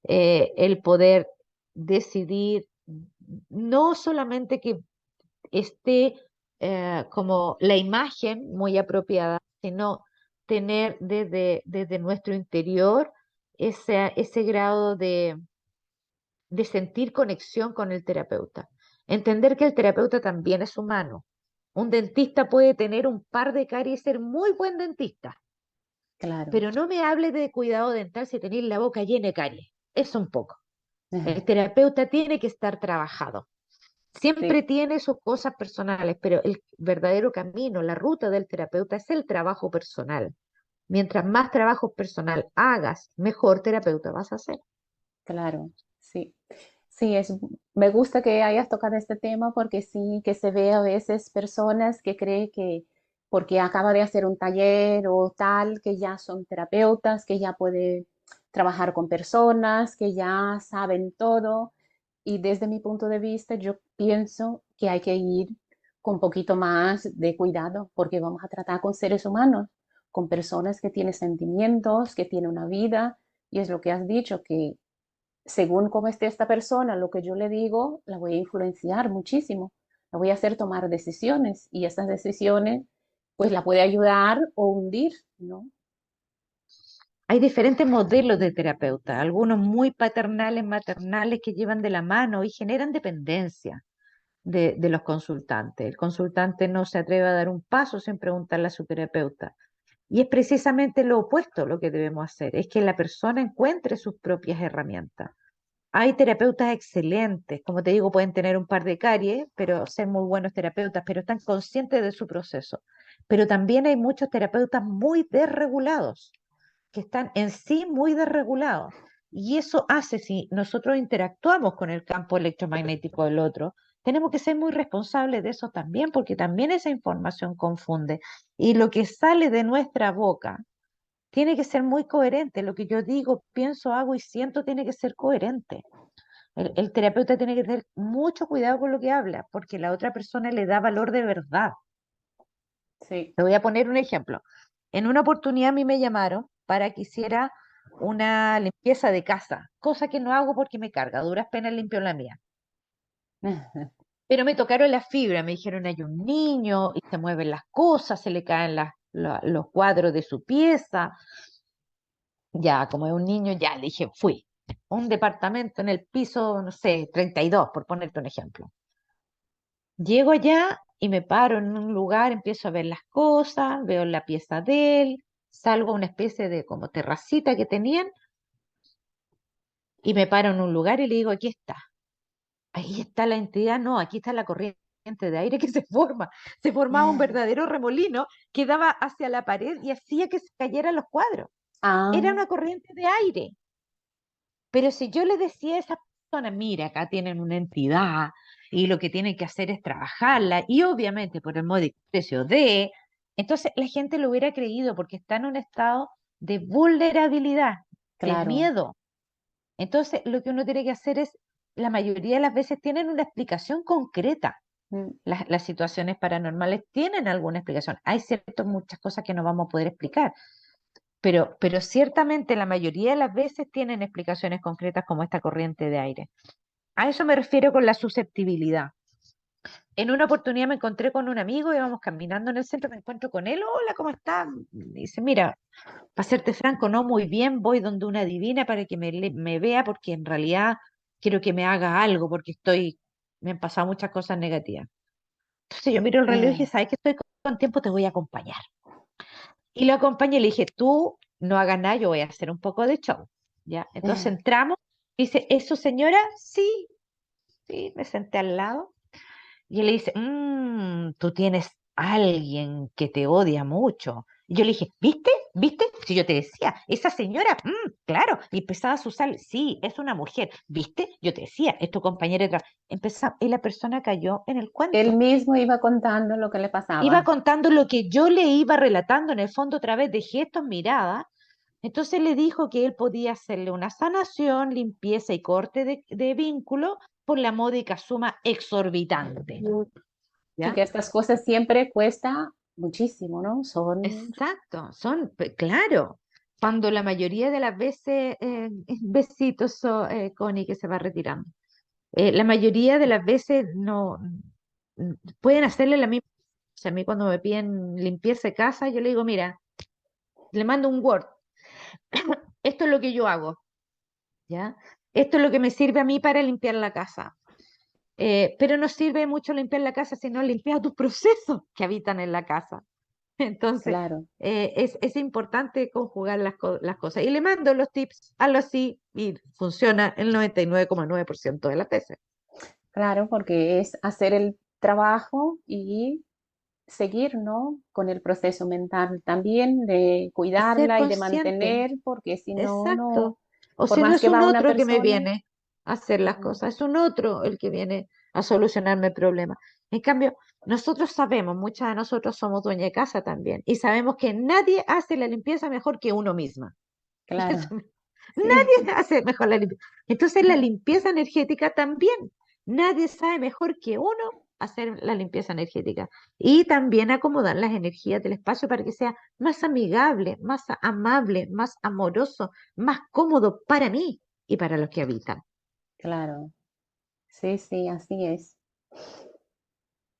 el poder decidir, no solamente que esté como la imagen muy apropiada, sino tener desde nuestro interior ese grado de sentir conexión con el terapeuta. Entender que el terapeuta también es humano. Un dentista puede tener un par de caries y ser muy buen dentista, Claro. pero no me hable de cuidado dental si tenéis la boca llena de caries. Es un poco. El terapeuta tiene que estar trabajado. Siempre Sí, tiene sus cosas personales, pero el verdadero camino, la ruta del terapeuta es el trabajo personal. Mientras más trabajo personal hagas, mejor terapeuta vas a ser. claro, sí. Sí, me gusta que hayas tocado este tema porque sí que se ve a veces personas que creen que porque acaba de hacer un taller o tal, que ya son terapeutas, que ya puede trabajar con personas, que ya saben todo. Y desde mi punto de vista, yo pienso que hay que ir con un poquito más de cuidado porque vamos a tratar con seres humanos, con personas que tienen sentimientos, que tienen una vida. Y es lo que has dicho, que según cómo esté esta persona, lo que yo le digo, la voy a influenciar muchísimo, la voy a hacer tomar decisiones y estas decisiones pues la puede ayudar o hundir, ¿no? Hay diferentes modelos de terapeuta, algunos muy paternales, maternales, que llevan de la mano y generan dependencia de los consultantes. El consultante no se atreve a dar un paso sin preguntarle a su terapeuta. Y es precisamente lo opuesto lo que debemos hacer, es que la persona encuentre sus propias herramientas. Hay terapeutas excelentes, como te digo, pueden tener un par de caries, pero ser muy buenos terapeutas, pero están conscientes de su proceso. Pero también hay muchos terapeutas muy desregulados, que están en sí muy desregulados. Y eso hace, si nosotros interactuamos con el campo electromagnético del otro, tenemos que ser muy responsables de eso también, porque también esa información confunde. Y lo que sale de nuestra boca tiene que ser muy coherente. Lo que yo digo, pienso, hago y siento tiene que ser coherente. El terapeuta tiene que tener mucho cuidado con lo que habla, porque la otra persona le da valor de verdad. Sí. Te voy a poner un ejemplo. En una oportunidad a mí me llamaron para que hiciera una limpieza de casa, cosa que no hago porque me carga, a duras penas limpio la mía. Pero me tocaron la fibra, me dijeron hay un niño y se mueven las cosas, se le caen los cuadros de su pieza. Ya, como es un niño, ya le dije, fui. Un departamento en el piso, no sé, 32, por ponerte un ejemplo. Llego allá y me paro en un lugar, empiezo a ver las cosas, veo la pieza de él, salgo a una especie de como terracita que tenían y me paro en un lugar y le digo, aquí está. Ahí está la entidad, no, aquí está la corriente de aire que se forma. Se formaba un verdadero remolino que daba hacia la pared y hacía que se cayeran los cuadros. Ah, Era una corriente de aire. Pero si yo le decía a esa persona, mira, acá tienen una entidad y lo que tienen que hacer es trabajarla, y obviamente por el modo de precio de, entonces la gente lo hubiera creído porque está en un estado de vulnerabilidad, de claro. miedo. Entonces lo que uno tiene que hacer es, la mayoría de las veces tienen una explicación concreta. Mm, Las situaciones paranormales tienen alguna explicación. Hay ciertas muchas cosas que no vamos a poder explicar, pero ciertamente la mayoría de las veces tienen explicaciones concretas como esta corriente de aire. A eso me refiero con la susceptibilidad. En una oportunidad me encontré con un amigo, íbamos caminando en el centro, me encuentro con él, hola, ¿cómo estás? Me dice, mira, para serte franco, no muy bien, voy donde una divina para que me vea porque en realidad quiero que me haga algo porque me han pasado muchas cosas negativas. Entonces yo miro el reloj y dije, ¿sabes que estoy con tiempo? Te voy a acompañar. Y lo acompañé y le dije, tú no hagas nada, yo voy a hacer un poco de show. ¿Ya? Entonces entramos, dice, ¿es su señora? Sí, sí, me senté al lado. Y él le dice, tú tienes alguien que te odia mucho. Y yo le dije, ¿viste? ¿Viste? Si yo te decía, esa señora, claro, y empezaba a usar, sí, es una mujer, ¿viste? Yo te decía, es tu compañera de trabajo. Y la persona cayó en el Él cuento. mismo iba contando lo que le Iba pasaba. contando lo que yo le iba relatando en el fondo a través de gestos, miradas. Entonces le dijo que él podía hacerle una sanación, limpieza y corte de vínculo por la módica suma exorbitante. Y ¿Ya? que estas cosas siempre cuesta, muchísimo, ¿no? Son, Exacto, claro, cuando la mayoría de las veces, besitos, Connie, que se va retirando, la mayoría de las veces no pueden hacerle la misma. O sea, a mí cuando me piden limpieza de casa, yo le digo, mira, le mando un Word, esto es lo que yo hago, ¿ya? Esto es lo que me sirve a mí para limpiar la casa. Pero no sirve mucho limpiar la casa si no limpias tus procesos que habitan en la casa. Entonces, claro, es importante conjugar las cosas. Y le mando los tips, hazlo así y funciona el 99,9% de las veces. claro, porque es hacer el trabajo y seguir, ¿no? Con el proceso mental también de Es ser cuidarla y de consciente, mantener, porque si no, no, exacto. O por si no más es que un va una otro que me persona, viene a hacer las claro, cosas, es un otro el que viene a solucionarme el problema. En cambio, nosotros sabemos, muchas de nosotros somos dueña de casa también, y sabemos que nadie hace la limpieza mejor que uno misma. claro, sí, Nadie hace mejor la limpieza. Entonces la limpieza energética también. Nadie sabe mejor que uno hacer la limpieza energética. Y también acomodar las energías del espacio para que sea más amigable, más amable, más amoroso, más cómodo para mí y para los que habitan. claro, sí, sí, así es.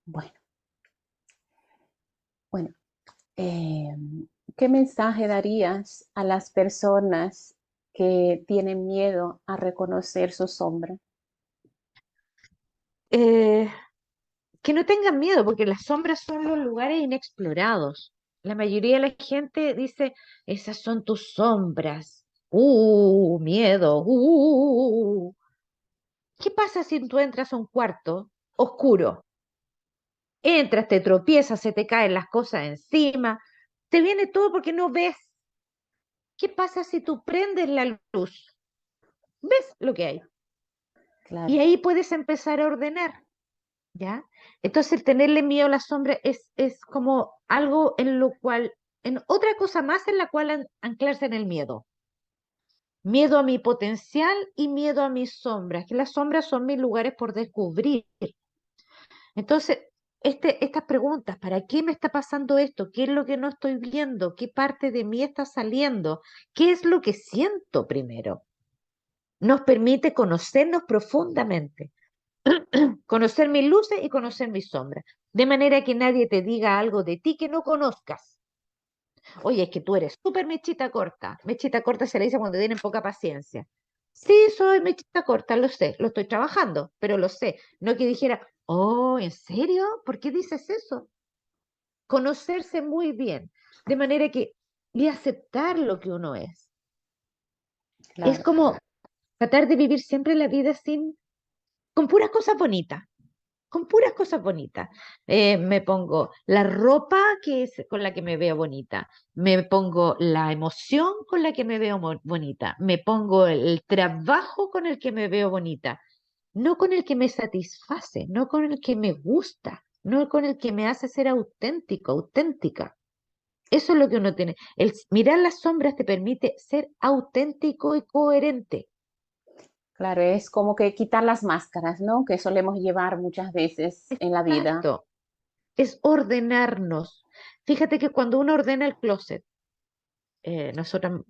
Bueno, bueno, ¿qué mensaje darías a las personas que tienen miedo a reconocer su sombra? Eh, que no tengan miedo, porque las sombras son los lugares inexplorados. La mayoría de la gente dice, esas son tus sombras. Miedo. ¿Qué pasa si tú entras a un cuarto oscuro? Entras, te tropiezas, se te caen las cosas encima, te viene todo porque no ves. ¿Qué pasa si tú prendes la luz? ¿Ves lo que hay? Y Claro, ahí puedes empezar a ordenar, ¿ya? Entonces, el tenerle miedo a la sombra es como algo en lo cual, en otra cosa más en la cual anclarse en el miedo. Miedo a mi potencial y miedo a mis sombras, que las sombras son mis lugares por descubrir. Entonces, estas preguntas, ¿para qué me está pasando esto? ¿Qué es lo que no estoy viendo? ¿Qué parte de mí está saliendo? ¿Qué es lo que siento primero? Nos permite conocernos profundamente, conocer mis luces y conocer mis sombras, de manera que nadie te diga algo de ti que no conozcas. Oye, es que tú eres súper mechita corta. Mechita corta se le dice cuando tienen poca paciencia. Sí, soy mechita corta, lo sé, lo estoy trabajando, pero lo sé. No que dijera, oh, ¿en serio? ¿Por qué dices eso? Conocerse muy bien, de manera que y aceptar lo que uno es. Es claro, como tratar de vivir siempre la vida sin, con puras cosas bonitas, con puras cosas bonitas. Me pongo la ropa que es con la que me veo bonita, me pongo la emoción con la que me veo bonita, me pongo el trabajo con el que me veo bonita, no con el que me satisface, no con el que me gusta, no con el que me hace ser auténtico, auténtica. Eso es lo que uno tiene. El mirar las sombras te permite ser auténtico y coherente. claro, es como que quitar las máscaras, ¿no? Que solemos llevar muchas veces en la vida. Exacto. Es ordenarnos. Fíjate que cuando uno ordena el closet, nosotras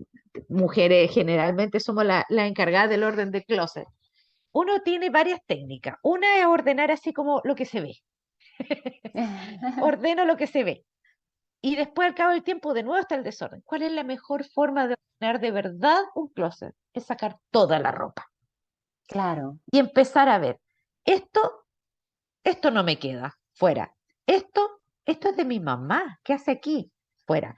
mujeres generalmente somos la encargada del orden del closet. Uno tiene varias técnicas. Una es ordenar así como lo que se ve. Ordeno lo que se ve. Y después, al cabo del tiempo, de nuevo está el desorden. ¿Cuál es la mejor forma de ordenar de verdad un closet? Es sacar toda la ropa Claro, y empezar a ver, esto, esto no me queda, fuera. Esto es de mi mamá, ¿qué hace aquí? Fuera.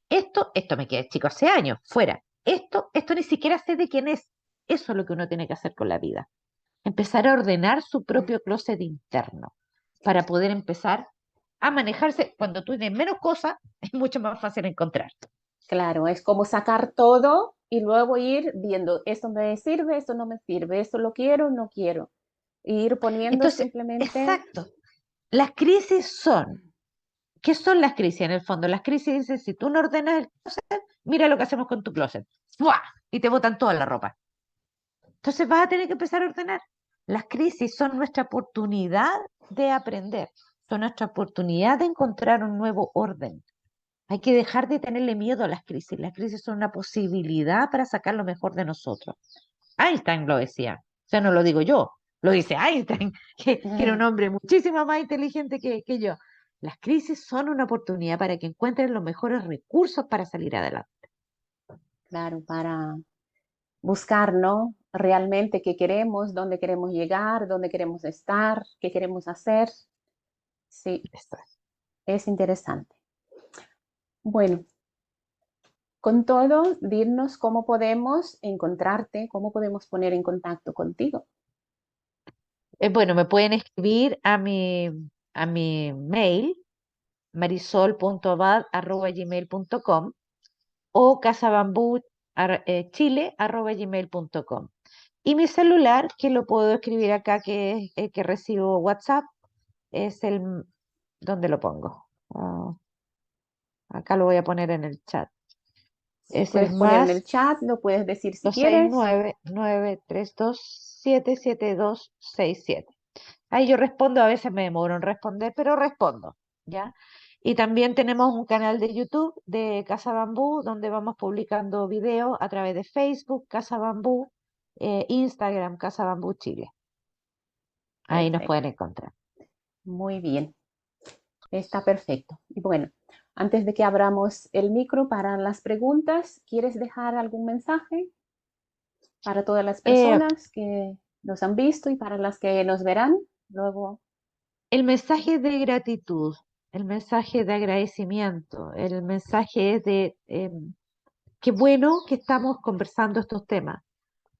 Esto me queda chico hace años, fuera. Esto ni siquiera sé de quién es. Eso es lo que uno tiene que hacer con la vida. Empezar a ordenar su propio closet interno para poder empezar a manejarse. Cuando tú tienes menos cosas, es mucho más fácil encontrar. claro, es como sacar todo y luego ir viendo, esto me sirve, esto no me sirve, esto lo quiero, no quiero. Y ir poniendo Entonces, simplemente, exacto. Las crisis son, ¿qué son las crisis en el fondo? Las crisis dicen, si tú no ordenas el closet, mira lo que hacemos con tu closet. ¡Fua! Y te botan toda la ropa. Entonces vas a tener que empezar a ordenar. Las crisis son nuestra oportunidad de aprender. son nuestra oportunidad de encontrar un nuevo orden. Hay que dejar de tenerle miedo a las crisis. Las crisis son una posibilidad para sacar lo mejor de nosotros. Einstein lo decía, o sea, no lo digo yo, lo dice Einstein, que era un hombre muchísimo más inteligente que yo. Las crisis son una oportunidad para que encuentren los mejores recursos para salir adelante. Claro, para buscar, ¿no? Realmente qué queremos, dónde queremos llegar, dónde queremos estar, qué queremos hacer. Sí, Eso es. es interesante. Bueno, con todo, dirnos cómo podemos encontrarte, cómo podemos poner en contacto contigo. Bueno, me pueden escribir a mi mail, marisol.abad@gmail.com o casabambuchile@gmail.com. Y mi celular, que lo puedo escribir acá, que es el que recibo WhatsApp, es el donde lo pongo. Acá lo voy a poner en el chat. Si Es el puedes poner en más el chat, lo puedes decir si quieres. 269-932-77267. Ahí yo respondo, a veces me demoro en responder, pero respondo, ¿ya? Y también tenemos un canal de YouTube de Casa Bambú, donde vamos publicando videos a través de Facebook, Casa Bambú, Instagram, Casa Bambú Chile. Ahí nos Perfecto, pueden encontrar. muy bien, está perfecto. Y bueno, antes de que abramos el micro para las preguntas, ¿quieres dejar algún mensaje para todas las Eh, personas que nos han visto y para las que nos verán luego? el mensaje de gratitud, el mensaje de agradecimiento, el mensaje es de qué bueno que estamos conversando estos temas,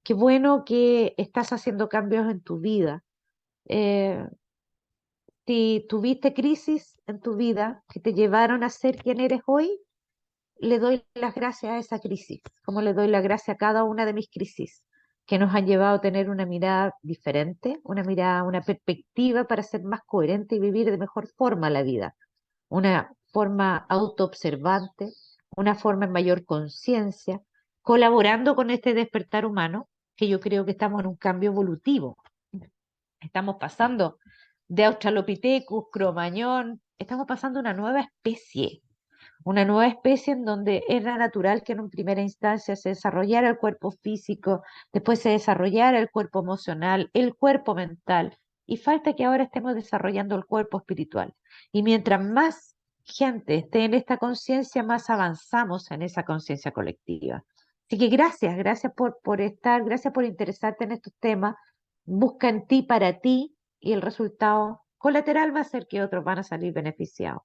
qué bueno que estás haciendo cambios en tu vida. Eh, si tuviste crisis en tu vida que te llevaron a ser quien eres hoy, le doy las gracias a esa crisis, como le doy las gracias a cada una de mis crisis, que nos han llevado a tener una mirada diferente, una mirada, una perspectiva para ser más coherente y vivir de mejor forma la vida, una forma autoobservante, una forma en mayor conciencia, colaborando con este despertar humano, que yo creo que estamos en un cambio evolutivo. Estamos pasando de Australopithecus, Cromañón, estamos pasando a una nueva especie en donde era natural que en una primera instancia se desarrollara el cuerpo físico, después se desarrollara el cuerpo emocional, el cuerpo mental, y falta que ahora estemos desarrollando el cuerpo espiritual. Y mientras más gente esté en esta conciencia, más avanzamos en esa conciencia colectiva. Así que gracias por estar, gracias por interesarte en estos temas. Busca en ti para ti y el resultado colateral va a ser que otros van a salir beneficiados.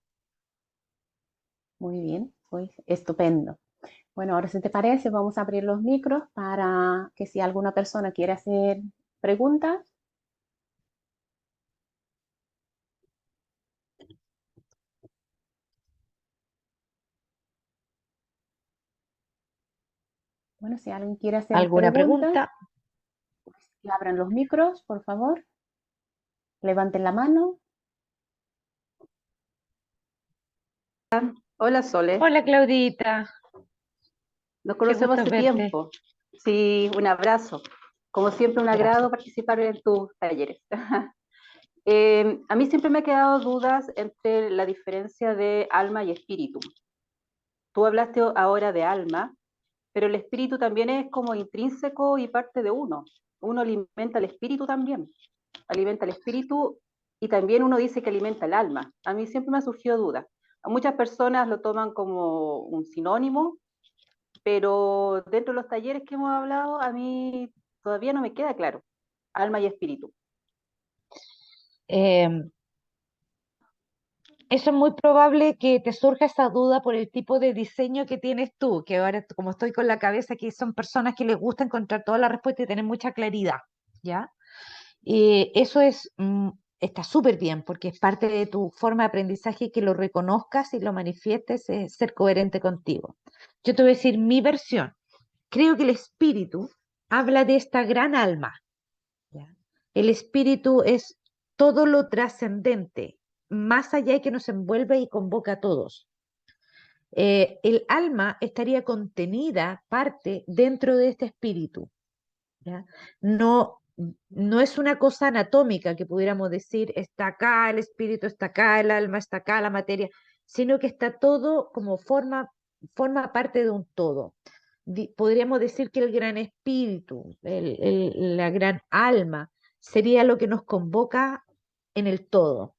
Muy bien, pues estupendo. Bueno, ahora si te parece, vamos a abrir los micros para que si alguna persona quiere hacer preguntas. Bueno, si alguien quiere hacer ¿Alguna preguntas, pregunta? pues que abran los micros, por favor. Levanten la mano. Hola Sole, Hola Claudita, nos qué conocemos gusto hace verte. tiempo. Sí, un abrazo. Como siempre, un agrado Gracias. participar en tus talleres. A mí siempre me ha quedado dudas entre la diferencia de alma y espíritu. Tú hablaste ahora de alma, pero el espíritu también es como intrínseco y parte de uno. Uno alimenta el espíritu también, alimenta el espíritu y también uno dice que alimenta el alma. A mí siempre me ha surgido duda. Muchas personas lo toman como un sinónimo, pero dentro de los talleres que hemos hablado, a mí todavía no me queda claro, alma y espíritu. Eh, Eso es muy probable que te surja esa duda por el tipo de diseño que tienes tú, que ahora como estoy con la cabeza que son personas que les gusta encontrar toda la respuesta y tener mucha claridad, ¿ya? Eso está súper bien porque es parte de tu forma de aprendizaje que lo reconozcas y lo manifiestes, es ser coherente contigo. Yo te voy a decir mi versión. Creo que el espíritu habla de esta gran alma. ¿Ya? El espíritu es todo lo trascendente, más allá y que nos envuelve y convoca a todos. El alma estaría contenida, parte, dentro de este espíritu. ¿Ya? No, no es una cosa anatómica que pudiéramos decir, está acá el espíritu, está acá el alma, está acá la materia, sino que está todo como forma parte de un todo. Podríamos decir que el gran espíritu, la gran alma, sería lo que nos convoca en el todo.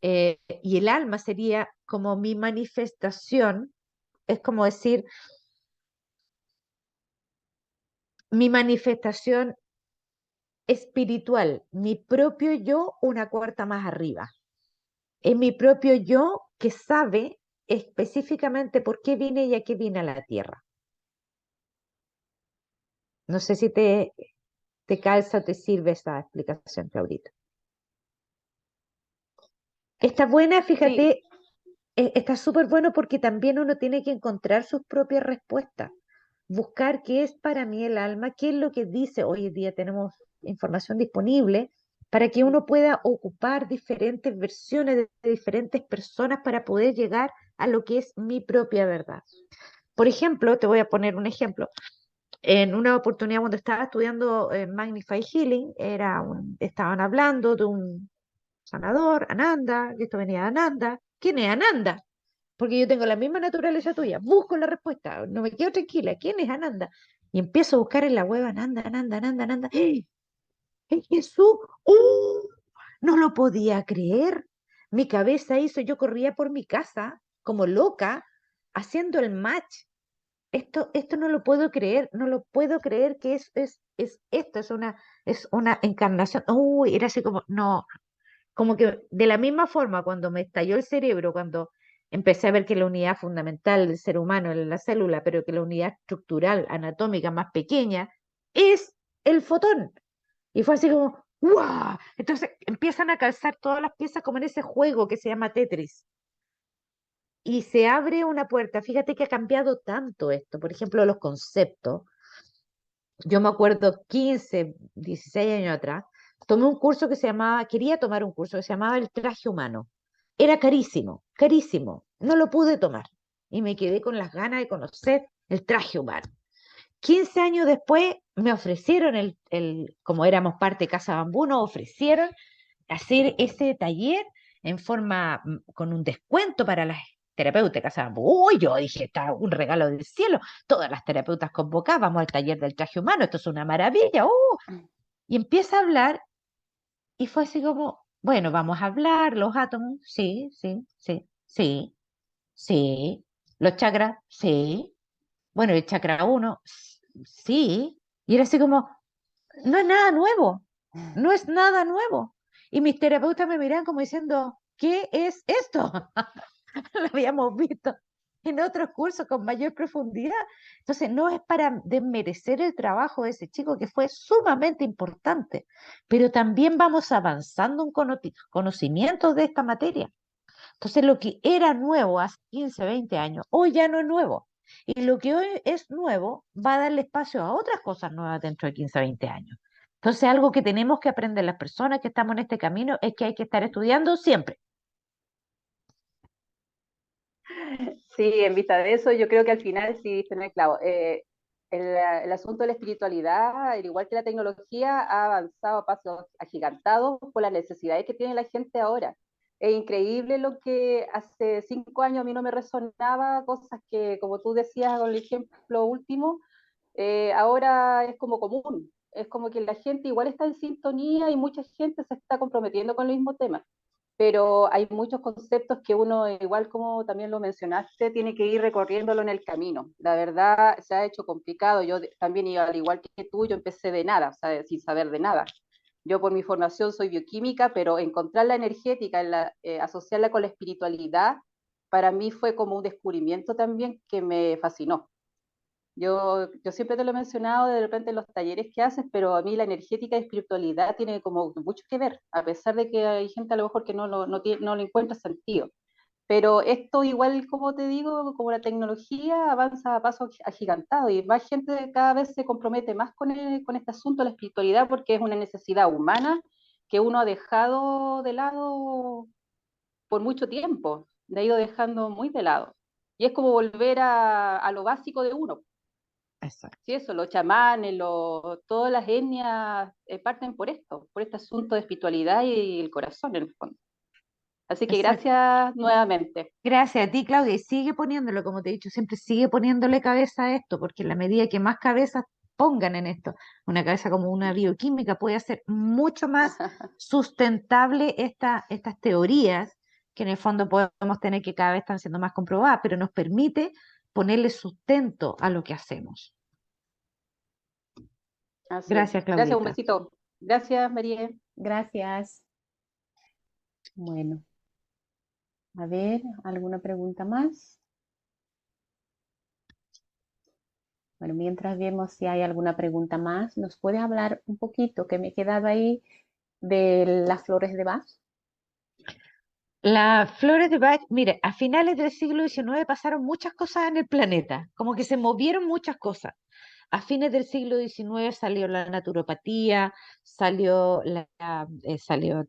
Y el alma sería como mi manifestación, es como decir, mi manifestación espiritual, mi propio yo una cuarta más arriba. Es mi propio yo que sabe específicamente por qué vine y a qué vine a la tierra. No sé si te calza o te sirve esa explicación, Claudita. Está buena, Sí, fíjate, está súper bueno porque también uno tiene que encontrar sus propias respuestas, buscar qué es para mí el alma, qué es lo que dice. Hoy en día tenemos información disponible para que uno pueda ocupar diferentes versiones de diferentes personas para poder llegar a lo que es mi propia verdad. Por ejemplo, te voy a poner un ejemplo. En una oportunidad cuando estaba estudiando Magnify Healing, estaban hablando de un sanador, Ananda, y esto venía de Ananda. ¿Quién es Ananda? Porque yo tengo la misma naturaleza tuya. Busco la respuesta, no me quedo tranquila. ¿Quién es Ananda? Y empiezo a buscar en la web Ananda, Ananda, Ananda, Ananda. ¡Eh! ¡Es Jesús! ¡Oh! No lo podía creer. Mi cabeza hizo, yo corría por mi casa como loca, haciendo el match. Esto no lo puedo creer, no lo puedo creer que es esto, es una encarnación. Uy, era así como, no, como que de la misma forma cuando me estalló el cerebro, cuando empecé a ver que la unidad fundamental del ser humano es la célula, pero que la unidad estructural, anatómica más pequeña, es el fotón. Y fue así como, ¡guau! Entonces empiezan a calzar todas las piezas como en ese juego que se llama Tetris. Y se abre una puerta. Fíjate que ha cambiado tanto esto. Por ejemplo, los conceptos. Yo me acuerdo 15, 16 años atrás, tomé un curso que se llamaba, quería tomar un curso que se llamaba el traje humano. Era carísimo, carísimo. No lo pude tomar. Y me quedé con las ganas de conocer el traje humano. 15 años después me ofrecieron como éramos parte de Casa Bambú, nos ofrecieron hacer ese taller en forma, con un descuento para las terapeutas de Casa Bambú. Uy, yo dije, está un regalo del cielo. Todas las terapeutas convocadas, vamos al taller del traje humano, esto es una maravilla. Y empieza a hablar y fue así como, bueno, vamos a hablar, los átomos, sí, sí, sí, sí, sí, los chakras, sí, bueno, el chakra uno, sí, y era así como, no es nada nuevo, no es nada nuevo. Y mis terapeutas me miran como diciendo, ¿qué es esto? Lo habíamos visto en otros cursos con mayor profundidad. Entonces, no es para desmerecer el trabajo de ese chico que fue sumamente importante, pero también vamos avanzando en conocimientos de esta materia. Entonces, lo que era nuevo hace 15, 20 años, hoy ya no es nuevo. Y lo que hoy es nuevo va a darle espacio a otras cosas nuevas dentro de 15, 20 años. Entonces, algo que tenemos que aprender las personas que estamos en este camino es que hay que estar estudiando siempre. sí, en vista de eso, yo creo que al final sí diste en el clavo. El asunto de la espiritualidad, al igual que la tecnología, ha avanzado a pasos agigantados por las necesidades que tiene la gente ahora. Es increíble lo que hace 5 años a mí no me resonaba, cosas que, como tú decías con el ejemplo último, ahora es como común. Es como que la gente igual está en sintonía y mucha gente se está comprometiendo con el mismo tema, pero hay muchos conceptos que uno, igual como también lo mencionaste, tiene que ir recorriéndolo en el camino. La verdad se ha hecho complicado. Yo también, al igual que tú, yo empecé de nada, o sea, sin saber de nada. Yo por mi formación soy bioquímica, pero encontrar la energética, asociarla con la espiritualidad, para mí fue como un descubrimiento también que me fascinó. Yo siempre te lo he mencionado de repente en los talleres que haces, pero a mí la energética y espiritualidad tiene como mucho que ver, a pesar de que hay gente a lo mejor que no lo encuentra sentido. Pero esto igual, como te digo, como la tecnología avanza a paso agigantado y más gente cada vez se compromete más con este asunto de la espiritualidad porque es una necesidad humana que uno ha dejado de lado por mucho tiempo, le ha ido dejando muy de lado. Y es como volver a lo básico de uno. Exacto. Sí, eso, los chamanes, todas las etnias parten por esto, por este asunto de espiritualidad y el corazón en el fondo. Así que Exacto. gracias nuevamente. Gracias a ti, Claudia, y sigue poniéndolo, como te he dicho, siempre sigue poniéndole cabeza a esto, porque en la medida que más cabezas pongan en esto, una cabeza como una bioquímica puede hacer mucho más sustentable estas teorías, que en el fondo podemos tener que cada vez están siendo más comprobadas, pero nos permite ponerle sustento a lo que hacemos. Así es. Gracias, Gracias, un Claudita. besito. Gracias, María. Gracias. Bueno, a ver, ¿alguna pregunta más? Bueno, mientras vemos si hay alguna pregunta más, ¿nos puede hablar un poquito, que me he quedado ahí, de las flores de Bach? Las flores de Bach, mire, a finales del siglo XIX pasaron muchas cosas en el planeta, como que se movieron muchas cosas. A fines del siglo XIX salió la naturopatía, salió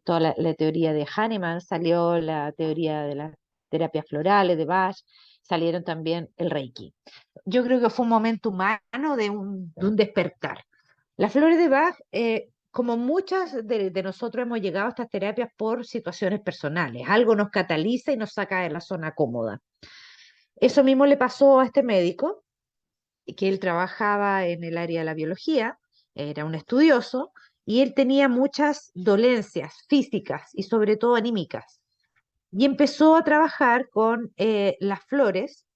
toda la teoría de Hahnemann, salió la teoría de las terapias florales de Bach, salieron también el Reiki. Yo creo que fue un momento humano de un despertar. Las flores de Bach, como muchas de nosotros hemos llegado a estas terapias por situaciones personales, algo nos cataliza y nos saca de la zona cómoda. Eso mismo le pasó a este médico, que él trabajaba en el área de la biología, era un estudioso, y él tenía muchas dolencias físicas y sobre todo anímicas. Y empezó a trabajar con las flores,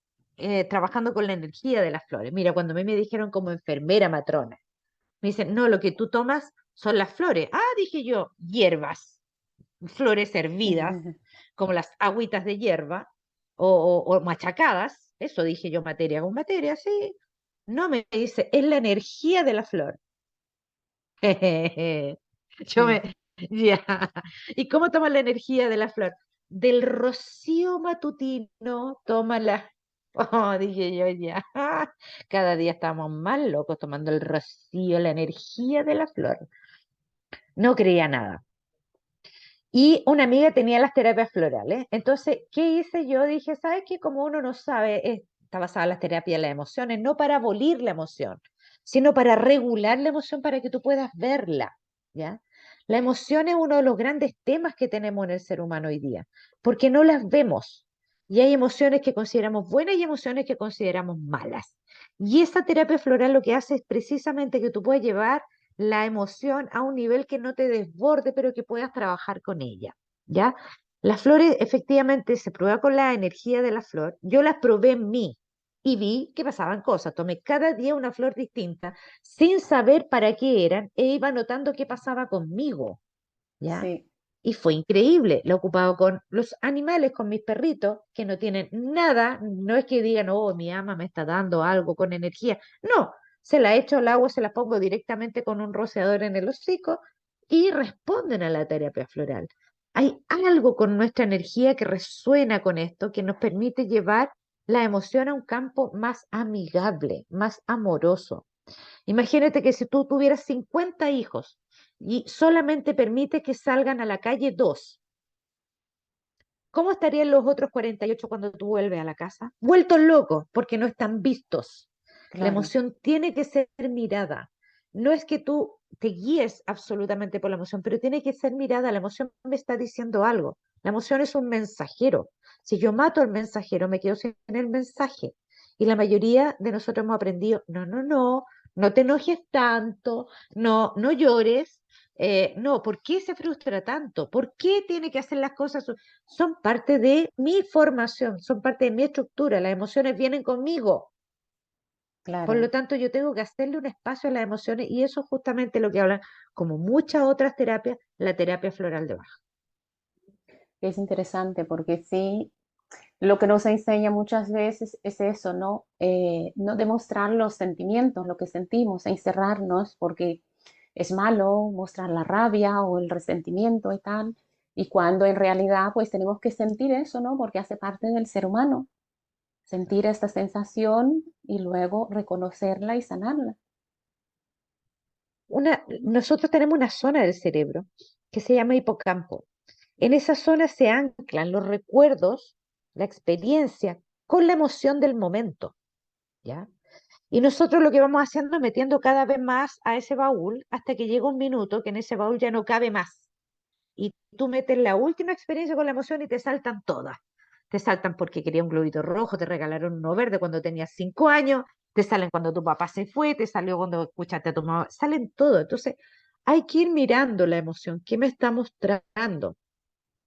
trabajando con la energía de las flores. Mira, cuando a mí me dijeron como enfermera matrona, me dicen, no, lo que tú tomas son las flores. Ah, dije yo, hierbas, flores hervidas, como las agüitas de hierba, o machacadas, eso dije yo, materia con materia, sí. No, me dice, es la energía de la flor. Yo me, ya. ¿Y cómo tomas la energía de la flor? Del rocío matutino, tómala. Oh, dije yo, ya. Cada día estamos más locos tomando el rocío, la energía de la flor. No creía nada. Y una amiga tenía las terapias florales. Entonces, ¿qué hice yo? Dije, ¿sabes qué? Como uno no sabe, está basada en las terapias de las emociones, no para abolir la emoción, sino para regular la emoción para que tú puedas verla, ¿ya? La emoción es uno de los grandes temas que tenemos en el ser humano hoy día, porque no las vemos. Y hay emociones que consideramos buenas y emociones que consideramos malas. Y esa terapia floral lo que hace es precisamente que tú puedas llevar la emoción a un nivel que no te desborde, pero que puedas trabajar con ella, ¿ya? Las flores efectivamente se prueba con la energía de la flor. Yo las probé en mí y vi que pasaban cosas. Tomé cada día una flor distinta sin saber para qué eran e iba notando qué pasaba conmigo, ¿ya? Sí, Y fue increíble. Lo he ocupado con los animales, con mis perritos, que no tienen nada. No es que digan, oh, mi ama me está dando algo con energía. No, se la echo al agua, se la pongo directamente con un rociador en el hocico y responden a la terapia floral. Hay algo con nuestra energía que resuena con esto, que nos permite llevar la emoción a un campo más amigable, más amoroso. Imagínate que si tú tuvieras 50 hijos y solamente permite que salgan a la calle dos, ¿cómo estarían los otros 48 cuando tú vuelves a la casa? Vueltos locos, porque no están vistos. La claro, emoción tiene que ser mirada. No es que tú te guíes absolutamente por la emoción, pero tiene que ser mirada. La emoción me está diciendo algo. La emoción es un mensajero. Si yo mato al mensajero, me quedo sin el mensaje. Y la mayoría de nosotros hemos aprendido, no, no, no, no te enojes tanto, no, no llores. No, ¿por qué se frustra tanto? ¿Por qué tiene que hacer las cosas? Son parte de mi formación, son parte de mi estructura. Las emociones vienen conmigo. Por lo claro. tanto, yo tengo que hacerle un espacio a las emociones y eso es justamente lo que hablan, como muchas otras terapias, la terapia floral de Bach. Es interesante porque sí, lo que nos enseña muchas veces es eso, ¿no? No demostrar los sentimientos, lo que sentimos, encerrarnos, porque es malo mostrar la rabia o el resentimiento y tal. Y cuando en realidad pues tenemos que sentir eso, ¿no? Porque hace parte del ser humano, sentir esta sensación y luego reconocerla y sanarla. Nosotros tenemos una zona del cerebro que se llama hipocampo. En esa zona se anclan los recuerdos, la experiencia con la emoción del momento, ¿ya? Y nosotros lo que vamos haciendo es metiendo cada vez más a ese baúl hasta que llega un minuto que en ese baúl ya no cabe más. Y tú metes la última experiencia con la emoción y te saltan todas. Te saltan porque quería un globito rojo, te regalaron uno verde cuando tenías 5 años, te salen cuando tu papá se fue, te salió cuando escuchaste a tu mamá, salen todo. Entonces, hay que ir mirando la emoción, qué me está mostrando.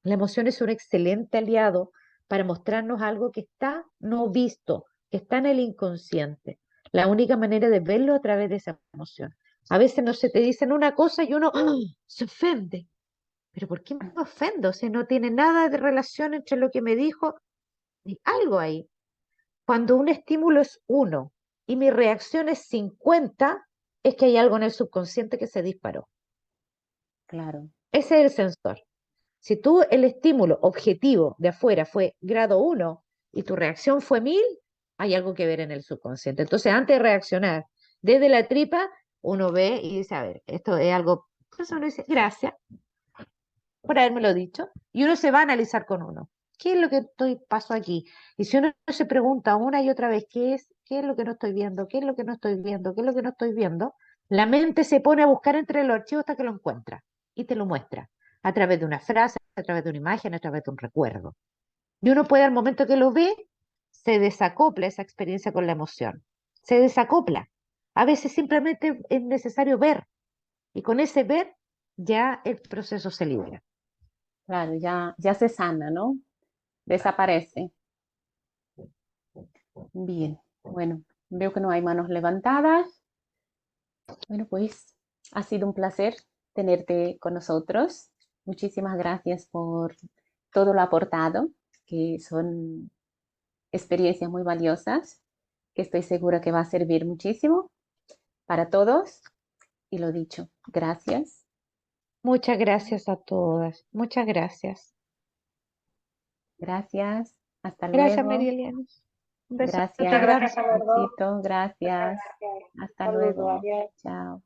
La emoción es un excelente aliado para mostrarnos algo que está no visto, que está en el inconsciente. La única manera de verlo a través de esa emoción. A veces no se te dicen una cosa y uno ¡ah! Se ofende. ¿Pero por qué me ofendo? Si no tiene nada de relación entre lo que me dijo y algo ahí. Cuando un estímulo es uno y mi reacción es 50, es que hay algo en el subconsciente que se disparó. Claro, Ese es el sensor. Si tú el estímulo objetivo de afuera fue grado 1 y tu reacción fue 1000, hay algo que ver en el subconsciente. Entonces, antes de reaccionar desde la tripa, uno ve y dice, a ver, esto es algo, entonces uno dice, gracias por habérmelo dicho, y uno se va a analizar con uno. ¿Qué es lo que paso aquí? Y si uno se pregunta una y otra vez, ¿qué es lo que no estoy viendo? ¿Qué es lo que no estoy viendo? ¿Qué es lo que no estoy viendo? La mente se pone a buscar entre los archivos hasta que lo encuentra y te lo muestra a través de una frase, a través de una imagen, a través de un recuerdo. Y uno puede, al momento que lo ve, se desacopla esa experiencia con la emoción. Se desacopla. A veces simplemente es necesario ver y con ese ver ya el proceso se libera. claro, ya se sana, ¿no? Desaparece. Bien, bueno, veo que no hay manos levantadas. Bueno, pues ha sido un placer tenerte con nosotros. Muchísimas gracias por todo lo aportado, que son experiencias muy valiosas, que estoy segura que va a servir muchísimo para todos. Y lo dicho, gracias. Muchas gracias a todas. Muchas gracias. Gracias. Hasta Gracias, luego. María Elena. Un besote Gracias. grande. Gracias a los dos. Besito, gracias. Gracias. Hasta Saludos, luego. adiós. Chao.